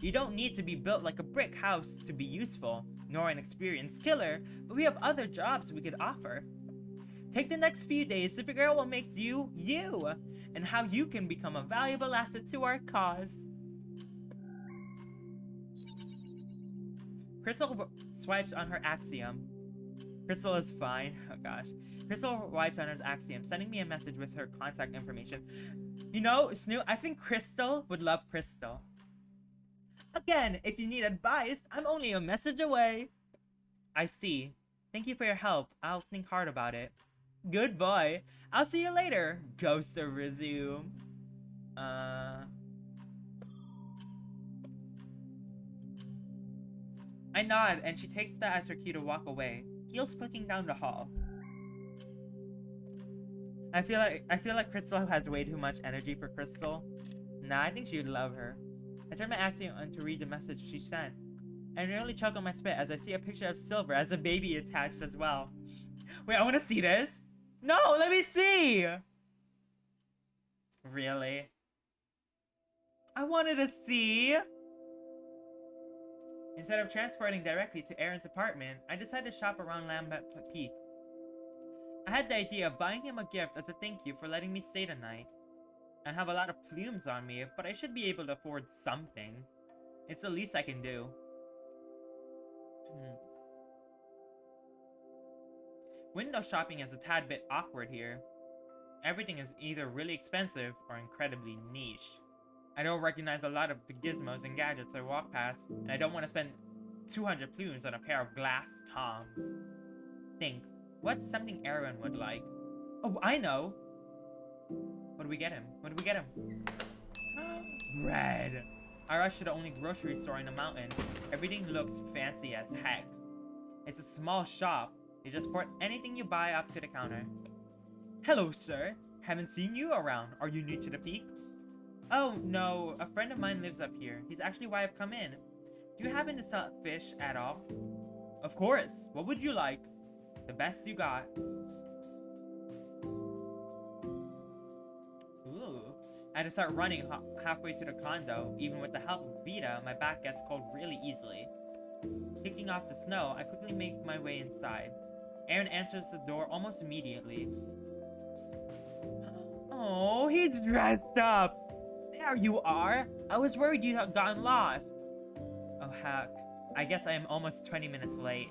You don't need to be built like a brick house to be useful, nor an experienced killer, but we have other jobs we could offer. Take the next few days to figure out what makes you, you, and how you can become a valuable asset to our cause. Crystal swipes on her Axiom. Crystal is fine. Oh gosh. Crystal wipes on her Axiom, sending me a message with her contact information. You know, Snoot, I think Crystal would love Crystal. Again, if you need advice, I'm only a message away. I see. Thank you for your help. I'll think hard about it. Good boy. I'll see you later. Ghost to resume. I nod, and she takes that as her cue to walk away, heels clicking down the hall. I feel like Crystal has way too much energy for Crystal. Nah, I think she would love her. I turn my Axiom on to read the message she sent. I nearly choke on my spit as I see a picture of Silver as a baby attached as well. Wait, I want to see this. No, let me see. Really? I wanted to see. Instead of transporting directly to Aaron's apartment, I decided to shop around Lambeth Peak. I had the idea of buying him a gift as a thank you for letting me stay the night. I have a lot of plumes on me, but I should be able to afford something. It's the least I can do. Window shopping is a tad bit awkward here. Everything is either really expensive or incredibly niche. I don't recognize a lot of the gizmos and gadgets I walk past, and I don't want to spend 200 plumes on a pair of glass toms. Think, what's something Aaron would like? Oh, I know! What do we get him? What do we get him? Bread! I rushed to the only grocery store in the mountain. Everything looks fancy as heck. It's a small shop. You just port anything you buy up to the counter. Hello, sir. Haven't seen you around. Are you new to the peak? Oh, no. A friend of mine lives up here. He's actually why I've come in. Do you happen to sell fish at all? Of course. What would you like? The best you got. Ooh. I had to start running halfway to the condo. Even with the help of Vita, my back gets cold really easily. Kicking off the snow, I quickly make my way inside. Aaron answers the door almost immediately. Oh, he's dressed up! There you are! I was worried you'd have gotten lost. Oh heck. I guess I am almost 20 minutes late.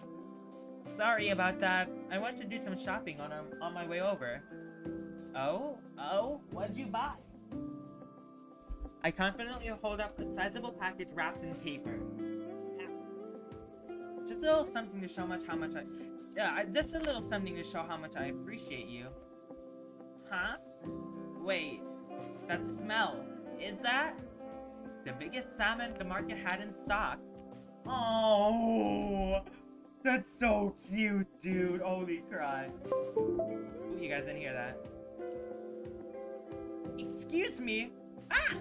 Sorry about that. I went to do some shopping on my way over. Oh, what'd you buy? I confidently hold up a sizable package wrapped in paper. Just a little something to show how much I appreciate you. Huh? Wait, that smell. Is that the biggest salmon the market had in stock? Oh, that's so cute, dude. Holy crap. Ooh, you guys didn't hear that. Excuse me. Ah!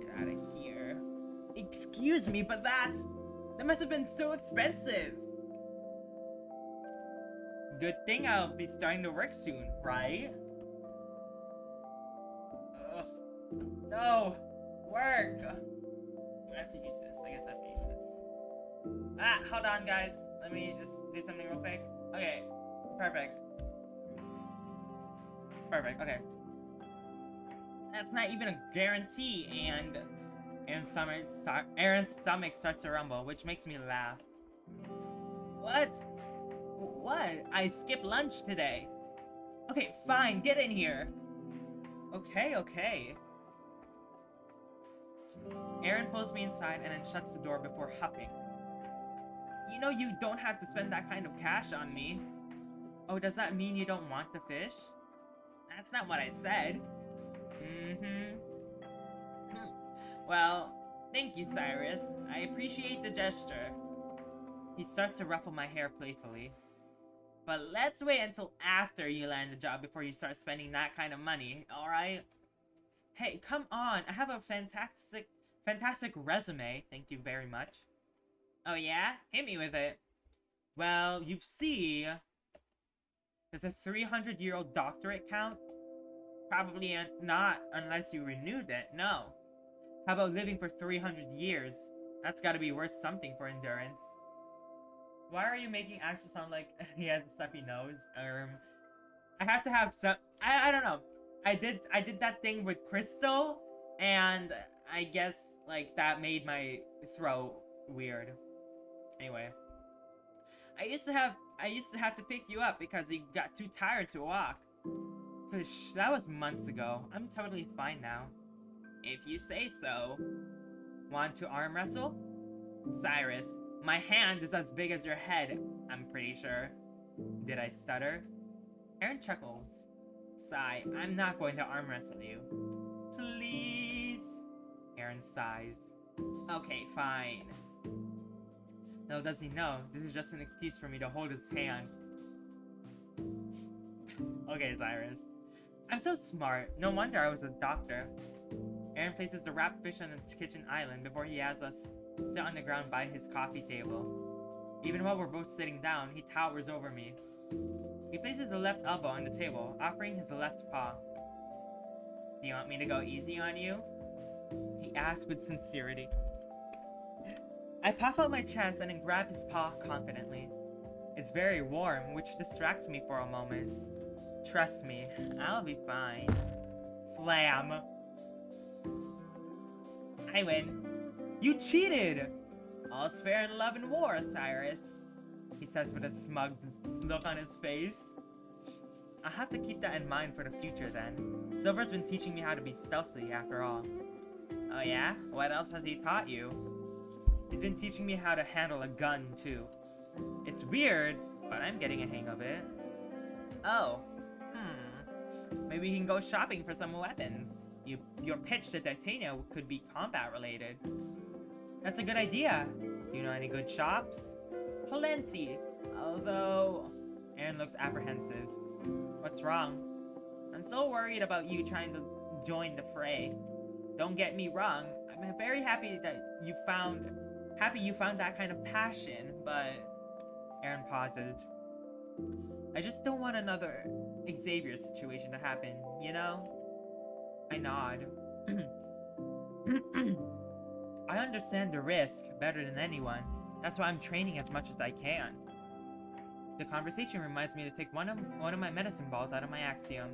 Get out of here. Excuse me, but that must have been so expensive. Good thing I'll be starting to work soon, right? Ugh. No! Work! Do I have to use this? I guess I have to use this. Ah, hold on guys. Let me just do something real quick. Okay, perfect. Perfect, okay. That's not even a guarantee, and Aaron's stomach starts to rumble, which makes me laugh. What? What? I skipped lunch today. Okay, fine, get in here. Okay, okay. Aaron pulls me inside and then shuts the door before huffing. You know you don't have to spend that kind of cash on me. Oh, does that mean you don't want the fish? That's not what I said. Well, thank you, Cyrus. I appreciate the gesture. He starts to ruffle my hair playfully. But let's wait until after you land a job before you start spending that kind of money, alright? Hey, come on, I have a fantastic resume, thank you very much. Oh yeah? Hit me with it. Well, you see... Does a 300-year-old doctorate count? Probably not, unless you renewed it, no. How about living for 300 years? That's gotta be worth something for endurance. Why are you making Axel sound like he has a stuffy nose? I have to have some... I don't know. I did that thing with Crystal, and I guess, like, that made my throat weird. Anyway. I used to have to pick you up because you got too tired to walk. Fish, that was months ago. I'm totally fine now. If you say so. Want to arm wrestle? Cyrus, my hand is as big as your head, I'm pretty sure. Did I stutter? Aaron chuckles. Sigh, I'm not going to arm wrestle you. Please? Aaron sighs. Okay, fine. Little does he know, this is just an excuse for me to hold his hand. Okay, Cyrus. I'm so smart. No wonder I was a doctor. Aaron places the wrapped fish on the kitchen island before he has us sit on the ground by his coffee table. Even while we're both sitting down, he towers over me. He places the left elbow on the table, offering his left paw. Do you want me to go easy on you? He asks with sincerity. I puff out my chest and then grab his paw confidently. It's very warm, which distracts me for a moment. Trust me, I'll be fine. Slam. I win. You cheated! All's fair in love and war, Cyrus. He says with a smug look on his face. I'll have to keep that in mind for the future then. Silver's been teaching me how to be stealthy after all. Oh yeah? What else has he taught you? He's been teaching me how to handle a gun too. It's weird, but I'm getting a hang of it. Oh. Maybe we can go shopping for some weapons. Your pitch to Titania could be combat related. That's a good idea. Do you know any good shops? Plenty. Although... Aaron looks apprehensive. What's wrong? I'm so worried about you trying to join the fray. Don't get me wrong. I'm very happy that you found that kind of passion, but... Aaron pauses. I just don't want another Xavier situation to happen, you know? I nod. I understand the risk better than anyone. That's why I'm training as much as I can. The conversation reminds me to take one of my medicine balls out of my axiom.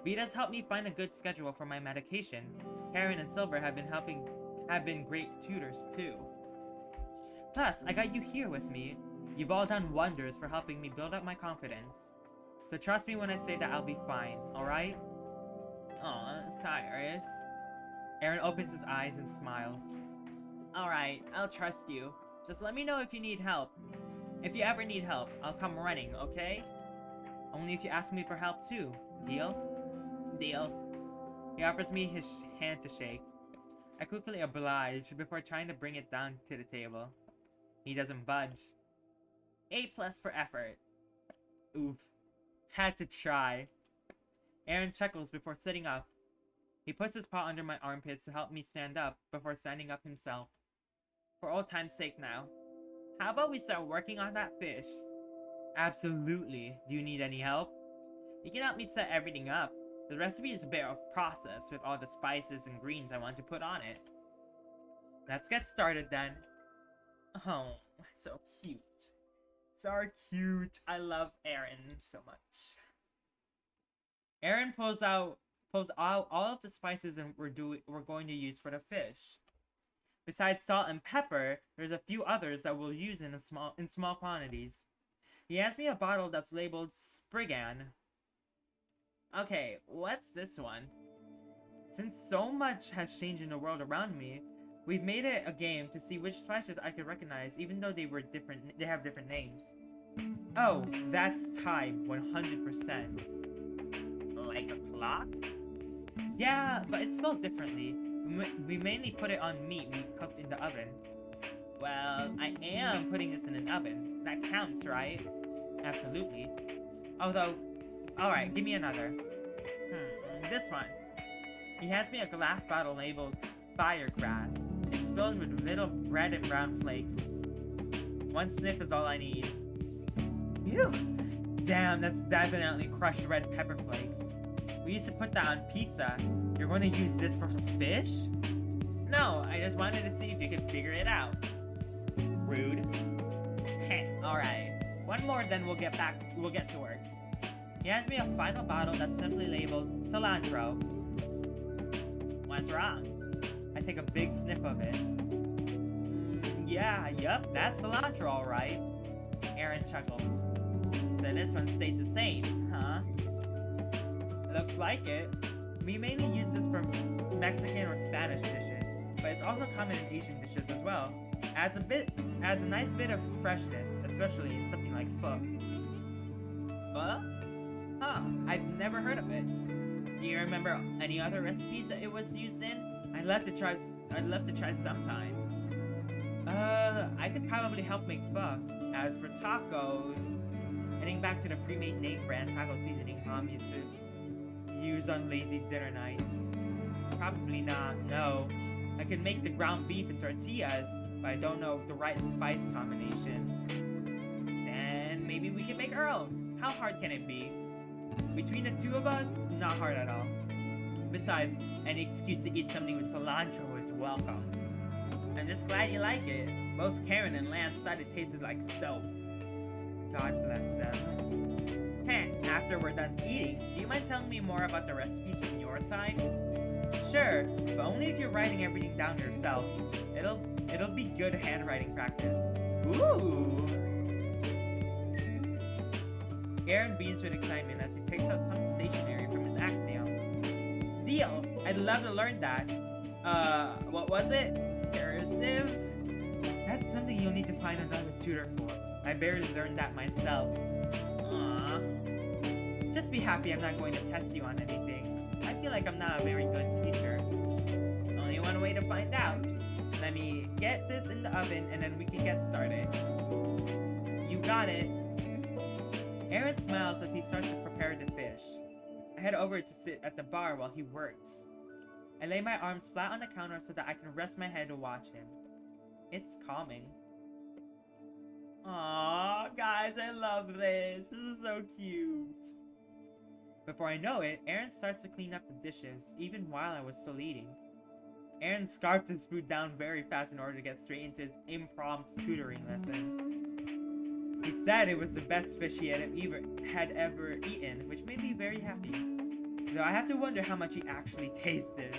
Vita's helped me find a good schedule for my medication. Karen and Silver have been great tutors too. Plus, I got you here with me. You've all done wonders for helping me build up my confidence. So trust me when I say that I'll be fine, alright? Aw, Cyrus. Aaron opens his eyes and smiles. Alright, I'll trust you. Just let me know if you need help. If you ever need help, I'll come running, okay? Only if you ask me for help too. Deal? Deal. He offers me his hand to shake. I quickly oblige before trying to bring it down to the table. He doesn't budge. A+ for effort. Oof. Had to try. Aaron chuckles before sitting up. He puts his paw under my armpits to help me stand up before standing up himself. For old time's sake now. How about we start working on that fish? Absolutely. Do you need any help? You can help me set everything up. The recipe is a bit of a process with all the spices and greens I want to put on it. Let's get started then. Oh, so cute. So cute. I love Aaron so much. Aaron pulls out all of the spices and we're going to use for the fish. Besides salt and pepper, there's a few others that we'll use in small quantities. He hands me a bottle that's labeled Spriggan. Okay, what's this one? Since so much has changed in the world around me, we've made it a game to see which spices I could recognize, even though they have different names. Oh, that's time, 100%. Like a clock? Yeah, but it's spelled differently. We mainly put it on meat we cooked in the oven. Well, I am putting this in an oven. That counts, right? Absolutely. Although, alright, give me another. This one. He hands me a glass bottle labeled Firegrass. It's filled with little red and brown flakes. One sniff is all I need. Phew! Damn, that's definitely crushed red pepper flakes. We used to put that on pizza. You're going to use this for fish? No, I just wanted to see if you could figure it out. Rude. Heh, alright. One more, then we'll get to work. He hands me a final bottle that's simply labeled Cilantro. What's wrong? I take a big sniff of it. Yup, that's cilantro, alright. Aaron chuckles. So this one stayed the same, huh? Looks like it. We mainly use this for Mexican or Spanish dishes, but it's also common in Asian dishes as well. Adds a nice bit of freshness, especially in something like pho. Pho? Huh, I've never heard of it. Do you remember any other recipes that it was used in? I'd love to try sometime. I could probably help make pho. As for tacos, heading back to the pre-made name brand taco seasoning Mom used to use on lazy dinner nights. Probably not, no. I could make the ground beef and tortillas, but I don't know the right spice combination. Then maybe we can make our own. How hard can it be? Between the two of us, not hard at all. Besides, any excuse to eat something with cilantro is welcome. I'm just glad you like it. Both Karen and Lance thought it tasted like soap. God bless them. After we're done eating, do you mind telling me more about the recipes from your side? Sure, but only if you're writing everything down yourself. It'll be good handwriting practice. Ooh! Aaron beams with excitement as he takes out some stationery from his AXELL. Deal! I'd love to learn that. What was it? Cursive? That's something you'll need to find another tutor for. I barely learned that myself. Aww. Just be happy I'm not going to test you on anything. I feel like I'm not a very good teacher. Only one way to find out. Let me get this in the oven and then we can get started. You got it. Aaron smiles as he starts to prepare the fish. I head over to sit at the bar while he works. I lay my arms flat on the counter so that I can rest my head to watch him. It's calming. Aww, guys, I love this. This is so cute. Before I know it, Aaron starts to clean up the dishes, even while I was still eating. Aaron scarfed his food down very fast in order to get straight into his impromptu tutoring lesson. He said it was the best fish he had ever eaten, which made me very happy. Though I have to wonder how much he actually tasted.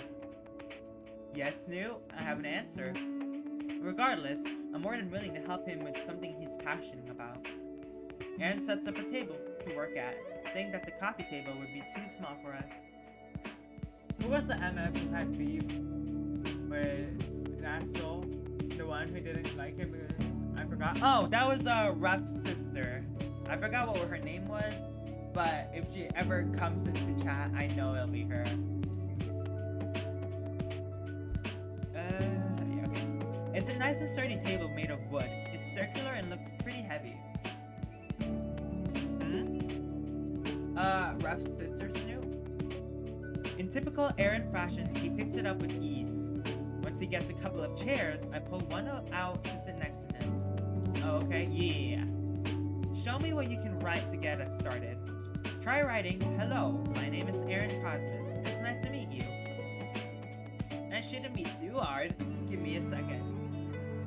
Yes, Snoot, I have an answer. Regardless, I'm more than willing to help him with something he's passionate about. Aaron sets up a table to work at, saying that the coffee table would be too small for us. Who was the MF who had beef with AXELL? The one who didn't like him? I forgot. Oh, that was Ruff's sister. I forgot what her name was, but if she ever comes into chat, I know it'll be her. Yeah, okay. It's a nice and sturdy table made of wood. It's circular and looks pretty heavy. Ruff's sister, Snoop? In typical Aaron fashion, he picks it up with ease. Once he gets a couple of chairs, I pull one out to sit next to him. Oh, okay, yeah. Show me what you can write to get us started. Try writing, hello, my name is Aaron Cosmos. It's nice to meet you. That shouldn't be too hard. Give me a second.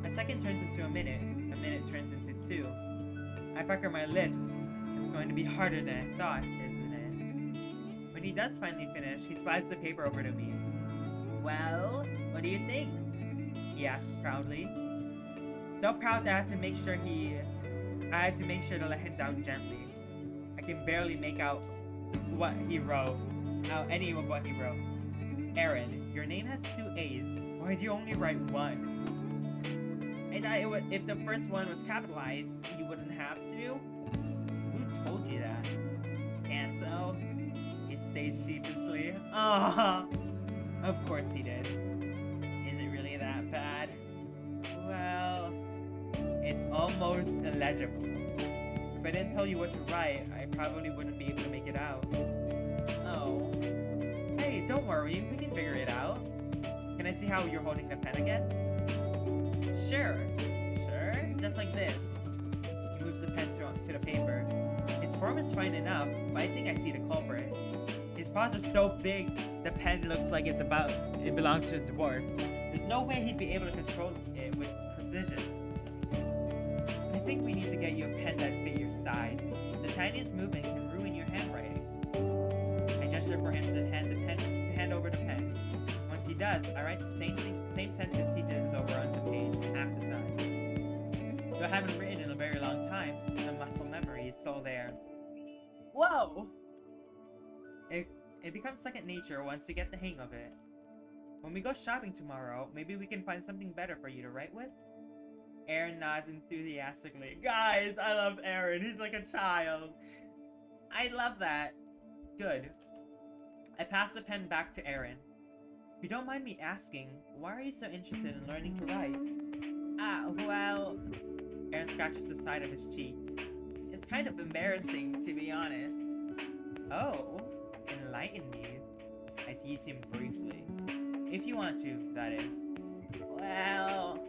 A second turns into a minute turns into 2. I pucker my lips. It's going to be harder than I thought, isn't it? When When he does finally finish, he slides the paper over to me. Well, what do you think? He asks proudly. So proud that I had to make sure to let him down gently. I can barely make out what he wrote. Any of what he wrote. Aaron, your name has 2 A's. Why do you only write 1? I thought if the first one was capitalized, you wouldn't have to. Who told you that? Canto? He stays sheepishly. Ah, of course he did. Is it really that bad? Well, it's almost illegible. If I didn't tell you what to write, I probably wouldn't be able to make it out. Oh. Hey, don't worry, we can figure it out. Can I see how you're holding the pen again? Sure. Sure? Just like this. He moves the pen to the paper. Its form is fine enough, but I think I see the culprit. His paws are so big, the pen looks like it belongs to a dwarf. There's no way he'd be able to control it with precision. I think we need to get you a pen that fit your size. The tiniest movement can ruin your handwriting. I gesture for him to hand over the pen. Once he does, I write the same sentence he did lower on the page half the time. Though I haven't written in a very long time, the muscle memory is still there. Whoa! It becomes second nature once you get the hang of it. When we go shopping tomorrow, maybe we can find something better for you to write with? Aaron nods enthusiastically. Guys, I love Aaron. He's like a child. I love that. Good. I pass the pen back to Aaron. If you don't mind me asking, why are you so interested in learning to write? Well... Aaron scratches the side of his cheek. It's kind of embarrassing, to be honest. Oh, enlighten me. I tease him briefly. If you want to, that is. Well...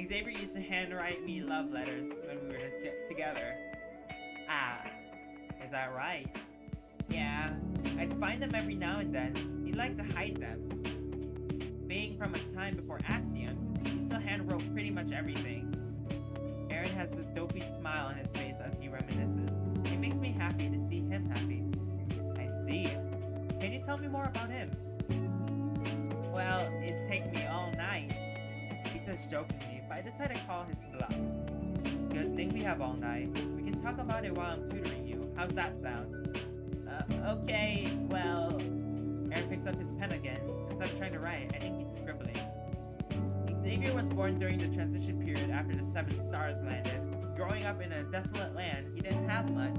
Xavier used to handwrite me love letters when we were together. Is that right? Yeah, I'd find them every now and then. He'd like to hide them. Being from a time before axioms, he still handwrote pretty much everything. Aaron has a dopey smile on his face as he reminisces. It makes me happy to see him happy. I see. Can you tell me more about him? Well, it'd take me all night. He says jokingly, but I decide to call his bluff. Good thing we have all night. We can talk about it while I'm tutoring you. How's that sound? Okay, well... Aaron picks up his pen again. Instead of trying to write, I think he's scribbling. Xavier was born during the transition period after the 7 stars landed. Growing up in a desolate land, he didn't have much.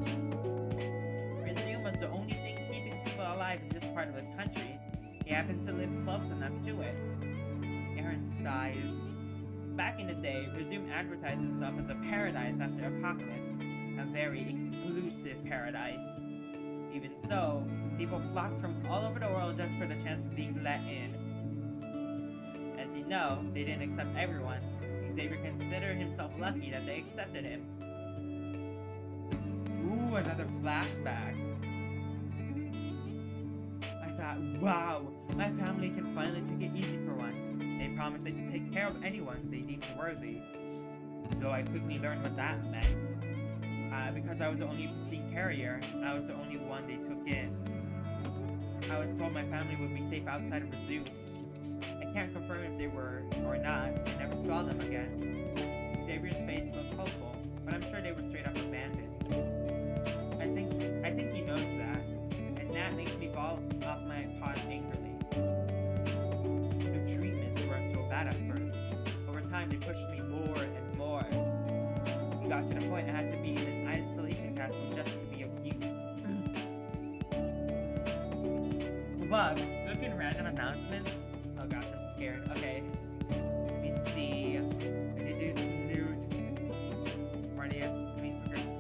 Resume was the only thing keeping people alive in this part of the country. He happened to live close enough to it. Aaron sighed. Back in the day, Resume advertised himself as a paradise after apocalypse. A very exclusive paradise. Even so, people flocked from all over the world just for the chance of being let in. As you know, they didn't accept everyone. Xavier considered himself lucky that they accepted him. Ooh, another flashback. I thought, wow, my family can finally take it easy for once. They promised they'd take care of anyone they deemed worthy. Though I quickly learned what that meant. Because I was the only seen carrier, I was the only one they took in. I was told my family would be safe outside of the zoo. I can't confirm if they were or not. I never saw them again. Xavier's face looked hopeful, but I'm sure they were straight up abandoned. I think he knows that, and that makes me ball up my paws angrily. New treatments weren't so bad at first. Over time, they pushed me more and more. We got to the point I had to be in an isolation capsule just to be accused. But look in random announcements. Oh gosh, I'm scared. Okay. Let me see. Introduce Newt. Party of fuckers.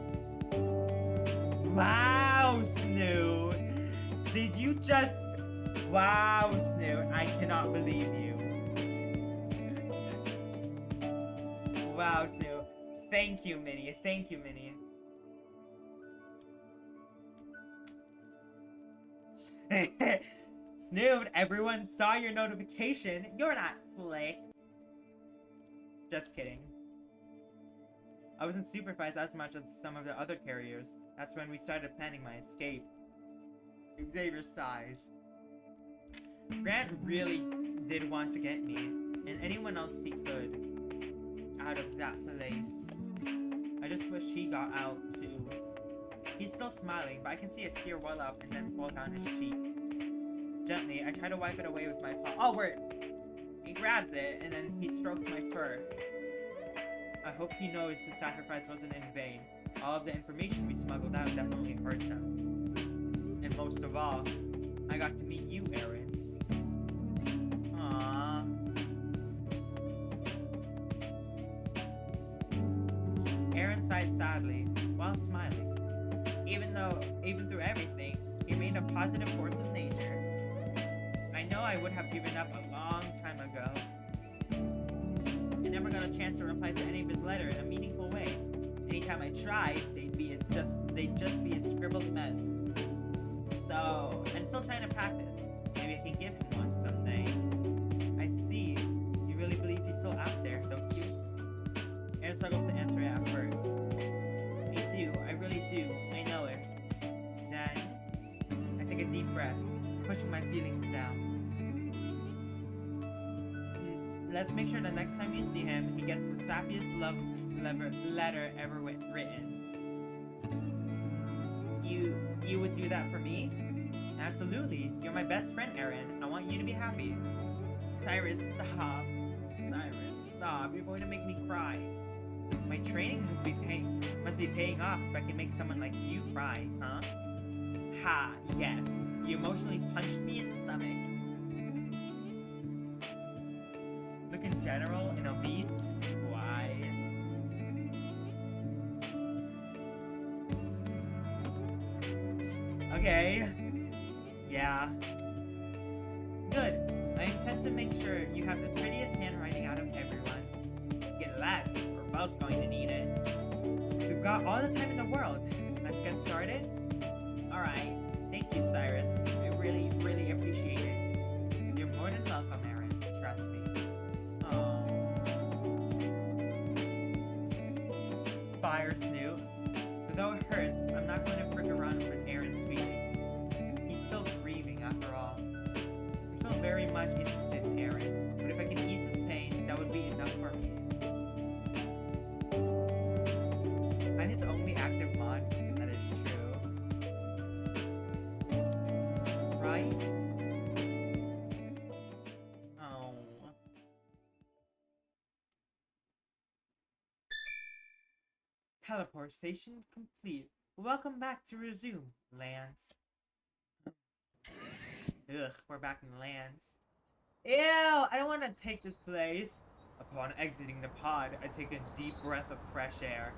Wow, Snoot! Did you just... Wow, Snoot, I cannot believe you. Wow, Snoot. Thank you, Minnie. Thank you, Minnie. Snoot, everyone saw your notification. You're not slick. Just kidding. I wasn't supervised as much as some of the other carriers. That's when we started planning my escape. Xavier sighs. Grant really did want to get me, and anyone else he could, out of that place. I just wish he got out too. He's still smiling, but I can see a tear well up and then fall down his cheek. Gently, I try to wipe it away with my paw. Oh, word! He grabs it, and then he strokes my fur. I hope he knows his sacrifice wasn't in vain. All of the information we smuggled out definitely hurt them. And most of all, I got to meet you, Aaron. Aww. Aaron sighed sadly, while smiling. Even through everything, he remained a positive force of nature. I know I would have given up a long time ago. I never got a chance to reply to any of his letters in a meaningful way. Anytime I tried, they'd just be a scribbled mess. So, I'm still trying to practice. Maybe I can give him one someday. I see. You really believe he's still out there, don't you? Aaron struggles to answer it at first. I do. I really do. I know it. Then, I take a deep breath, pushing my feelings down. Let's make sure the next time you see him, he gets the sappiest love letter ever written. You would do that for me? Absolutely. You're my best friend, Aaron. I want you to be happy. Cyrus, stop. Cyrus, stop. You're going to make me cry. My training must be paying off if I can make someone like you cry, huh? Ha, yes. You emotionally punched me in the stomach. Look in general and obese? Why? Okay. Yeah. Good. I intend to make sure you have the prettiest handwriting out of everyone. Get luck. We're both going to need it. We've got all the time in the world. Let's get started? Alright. Thank you, Cyrus. I really, really appreciate it. You're more than welcome, Aaron. Trust me. Fire Snoot. Though it hurts, I'm not going to frick around with Aaron's feelings. He's still grieving after all. I'm still very much interested in Aaron, but if I can ease his pain, that would be enough for me. I'm his only active mod. That is true. Right? Oh. Teleportation complete. Welcome back to Resume, Lance. Ugh, we're back in Lance. Ew, I don't want to take this place. Upon exiting the pod, I take a deep breath of fresh air.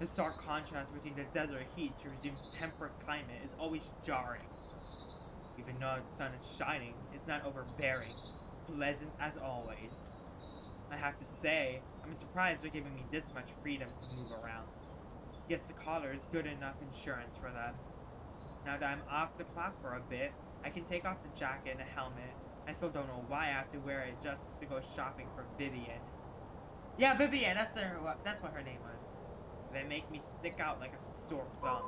The stark contrast between the desert heat to Resume's temperate climate is always jarring. Even though the sun is shining, it's not overbearing, pleasant as always. I have to say, I'm surprised they're giving me this much freedom to move around. Guess the collar is good enough insurance for them. Now that I'm off the clock for a bit, I can take off the jacket and the helmet. I still don't know why I have to wear it just to go shopping for Vivian. Yeah, Vivian, that's what her name was. They make me stick out like a sore thumb.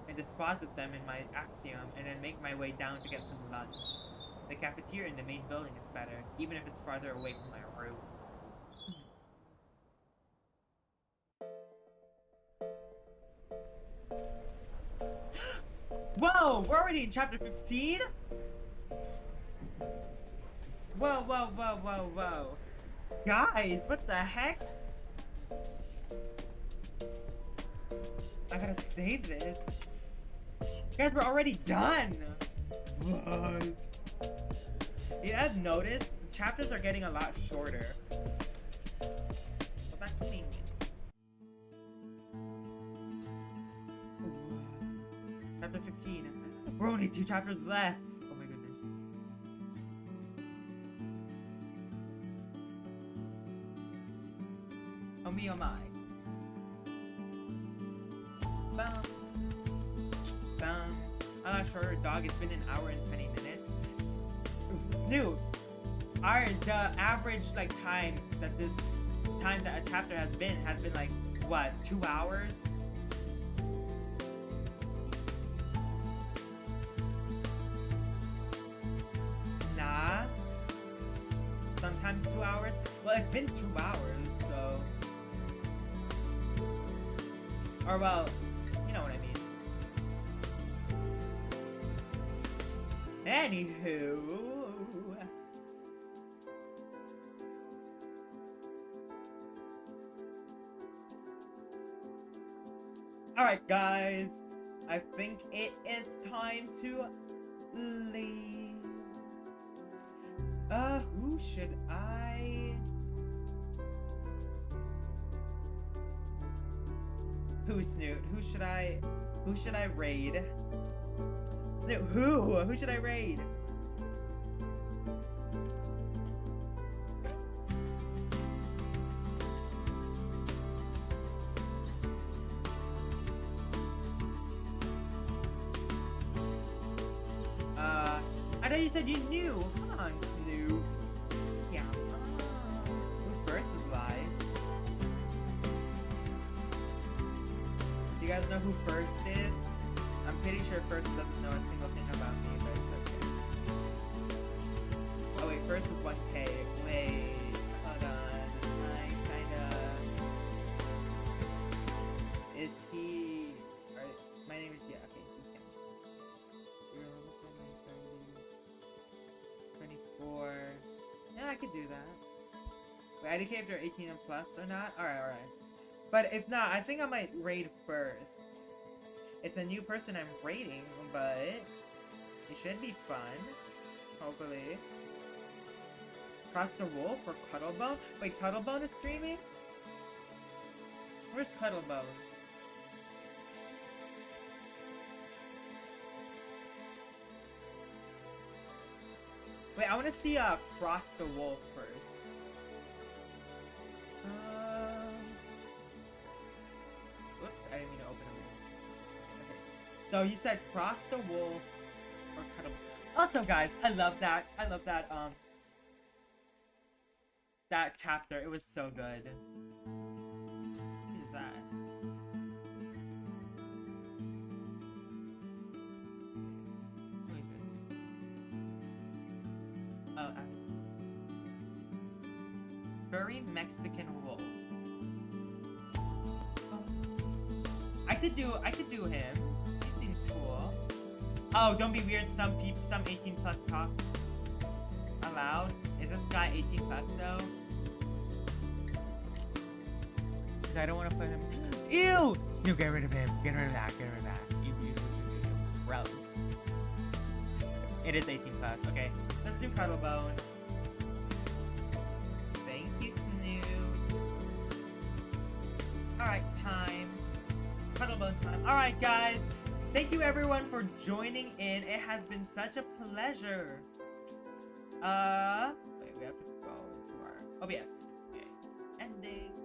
I deposit them in my axiom and then make my way down to get some lunch. The cafeteria in the main building is better, even if it's farther away from my room. Whoa! We're already in chapter 15? Whoa, whoa, whoa, whoa, whoa. Guys, what the heck? I gotta save this. Guys, we're already done! What? Yeah, I've noticed the chapters are getting a lot shorter. Go back to me. Chapter 15. We're only 2 chapters left. Oh my goodness. Oh me, oh my. Bum. Bum. I'm not sure, dog. It's been an hour and 20 minutes. Snoop. The average time that a chapter has been like what, 2 hours? 2 hours? Well, it's been 2 hours, so... Or, well, you know what I mean. Anywho... Alright, guys. I think it is time to leave. Who should I... Who, Snoot? Who should I raid? Snoot, who should I raid? I thought you said you knew. Come on, Snoop. Yeah. Who first is live? Do you guys know who first is? I'm pretty sure first doesn't know a single thing about me, but it's okay. Oh wait, first is 1K. Wait, hold on. I kinda... Is he... Alright, my name is... Yeah, okay, he can. You're level 24. Yeah, I could do that. Wait, I indicate if they're 18 and plus or not? Alright, alright. But if not, I think I might raid first. It's a new person I'm raiding, but it should be fun. Hopefully. Cross the Wolf or Cuddlebone? Wait, Cuddlebone is streaming? Where's Cuddlebone? Wait, I want to see Cross the Wolf first. Whoops, I didn't mean to open them. Okay. So you said Cross the Wolf or Cuddlebone. Also, guys, I love that. I love that. That chapter. It was so good. Who's that? Who is it? Oh, Alex. Furry Mexican wolf. Oh. I could do him. He seems cool. Oh, don't be weird. Some 18 plus talk allowed. Is this guy 18 plus though? I don't want to put him. Ew! Snoop, get rid of him. Get rid of that. Get rid of that. You. Gross. It is 18 plus. Okay. Let's do Cuddlebone. Thank you, Snoop. Alright, time. Cuddlebone time. Alright, guys. Thank you, everyone, for joining in. It has been such a pleasure. Wait, we have to go into our OBS. Okay. Ending.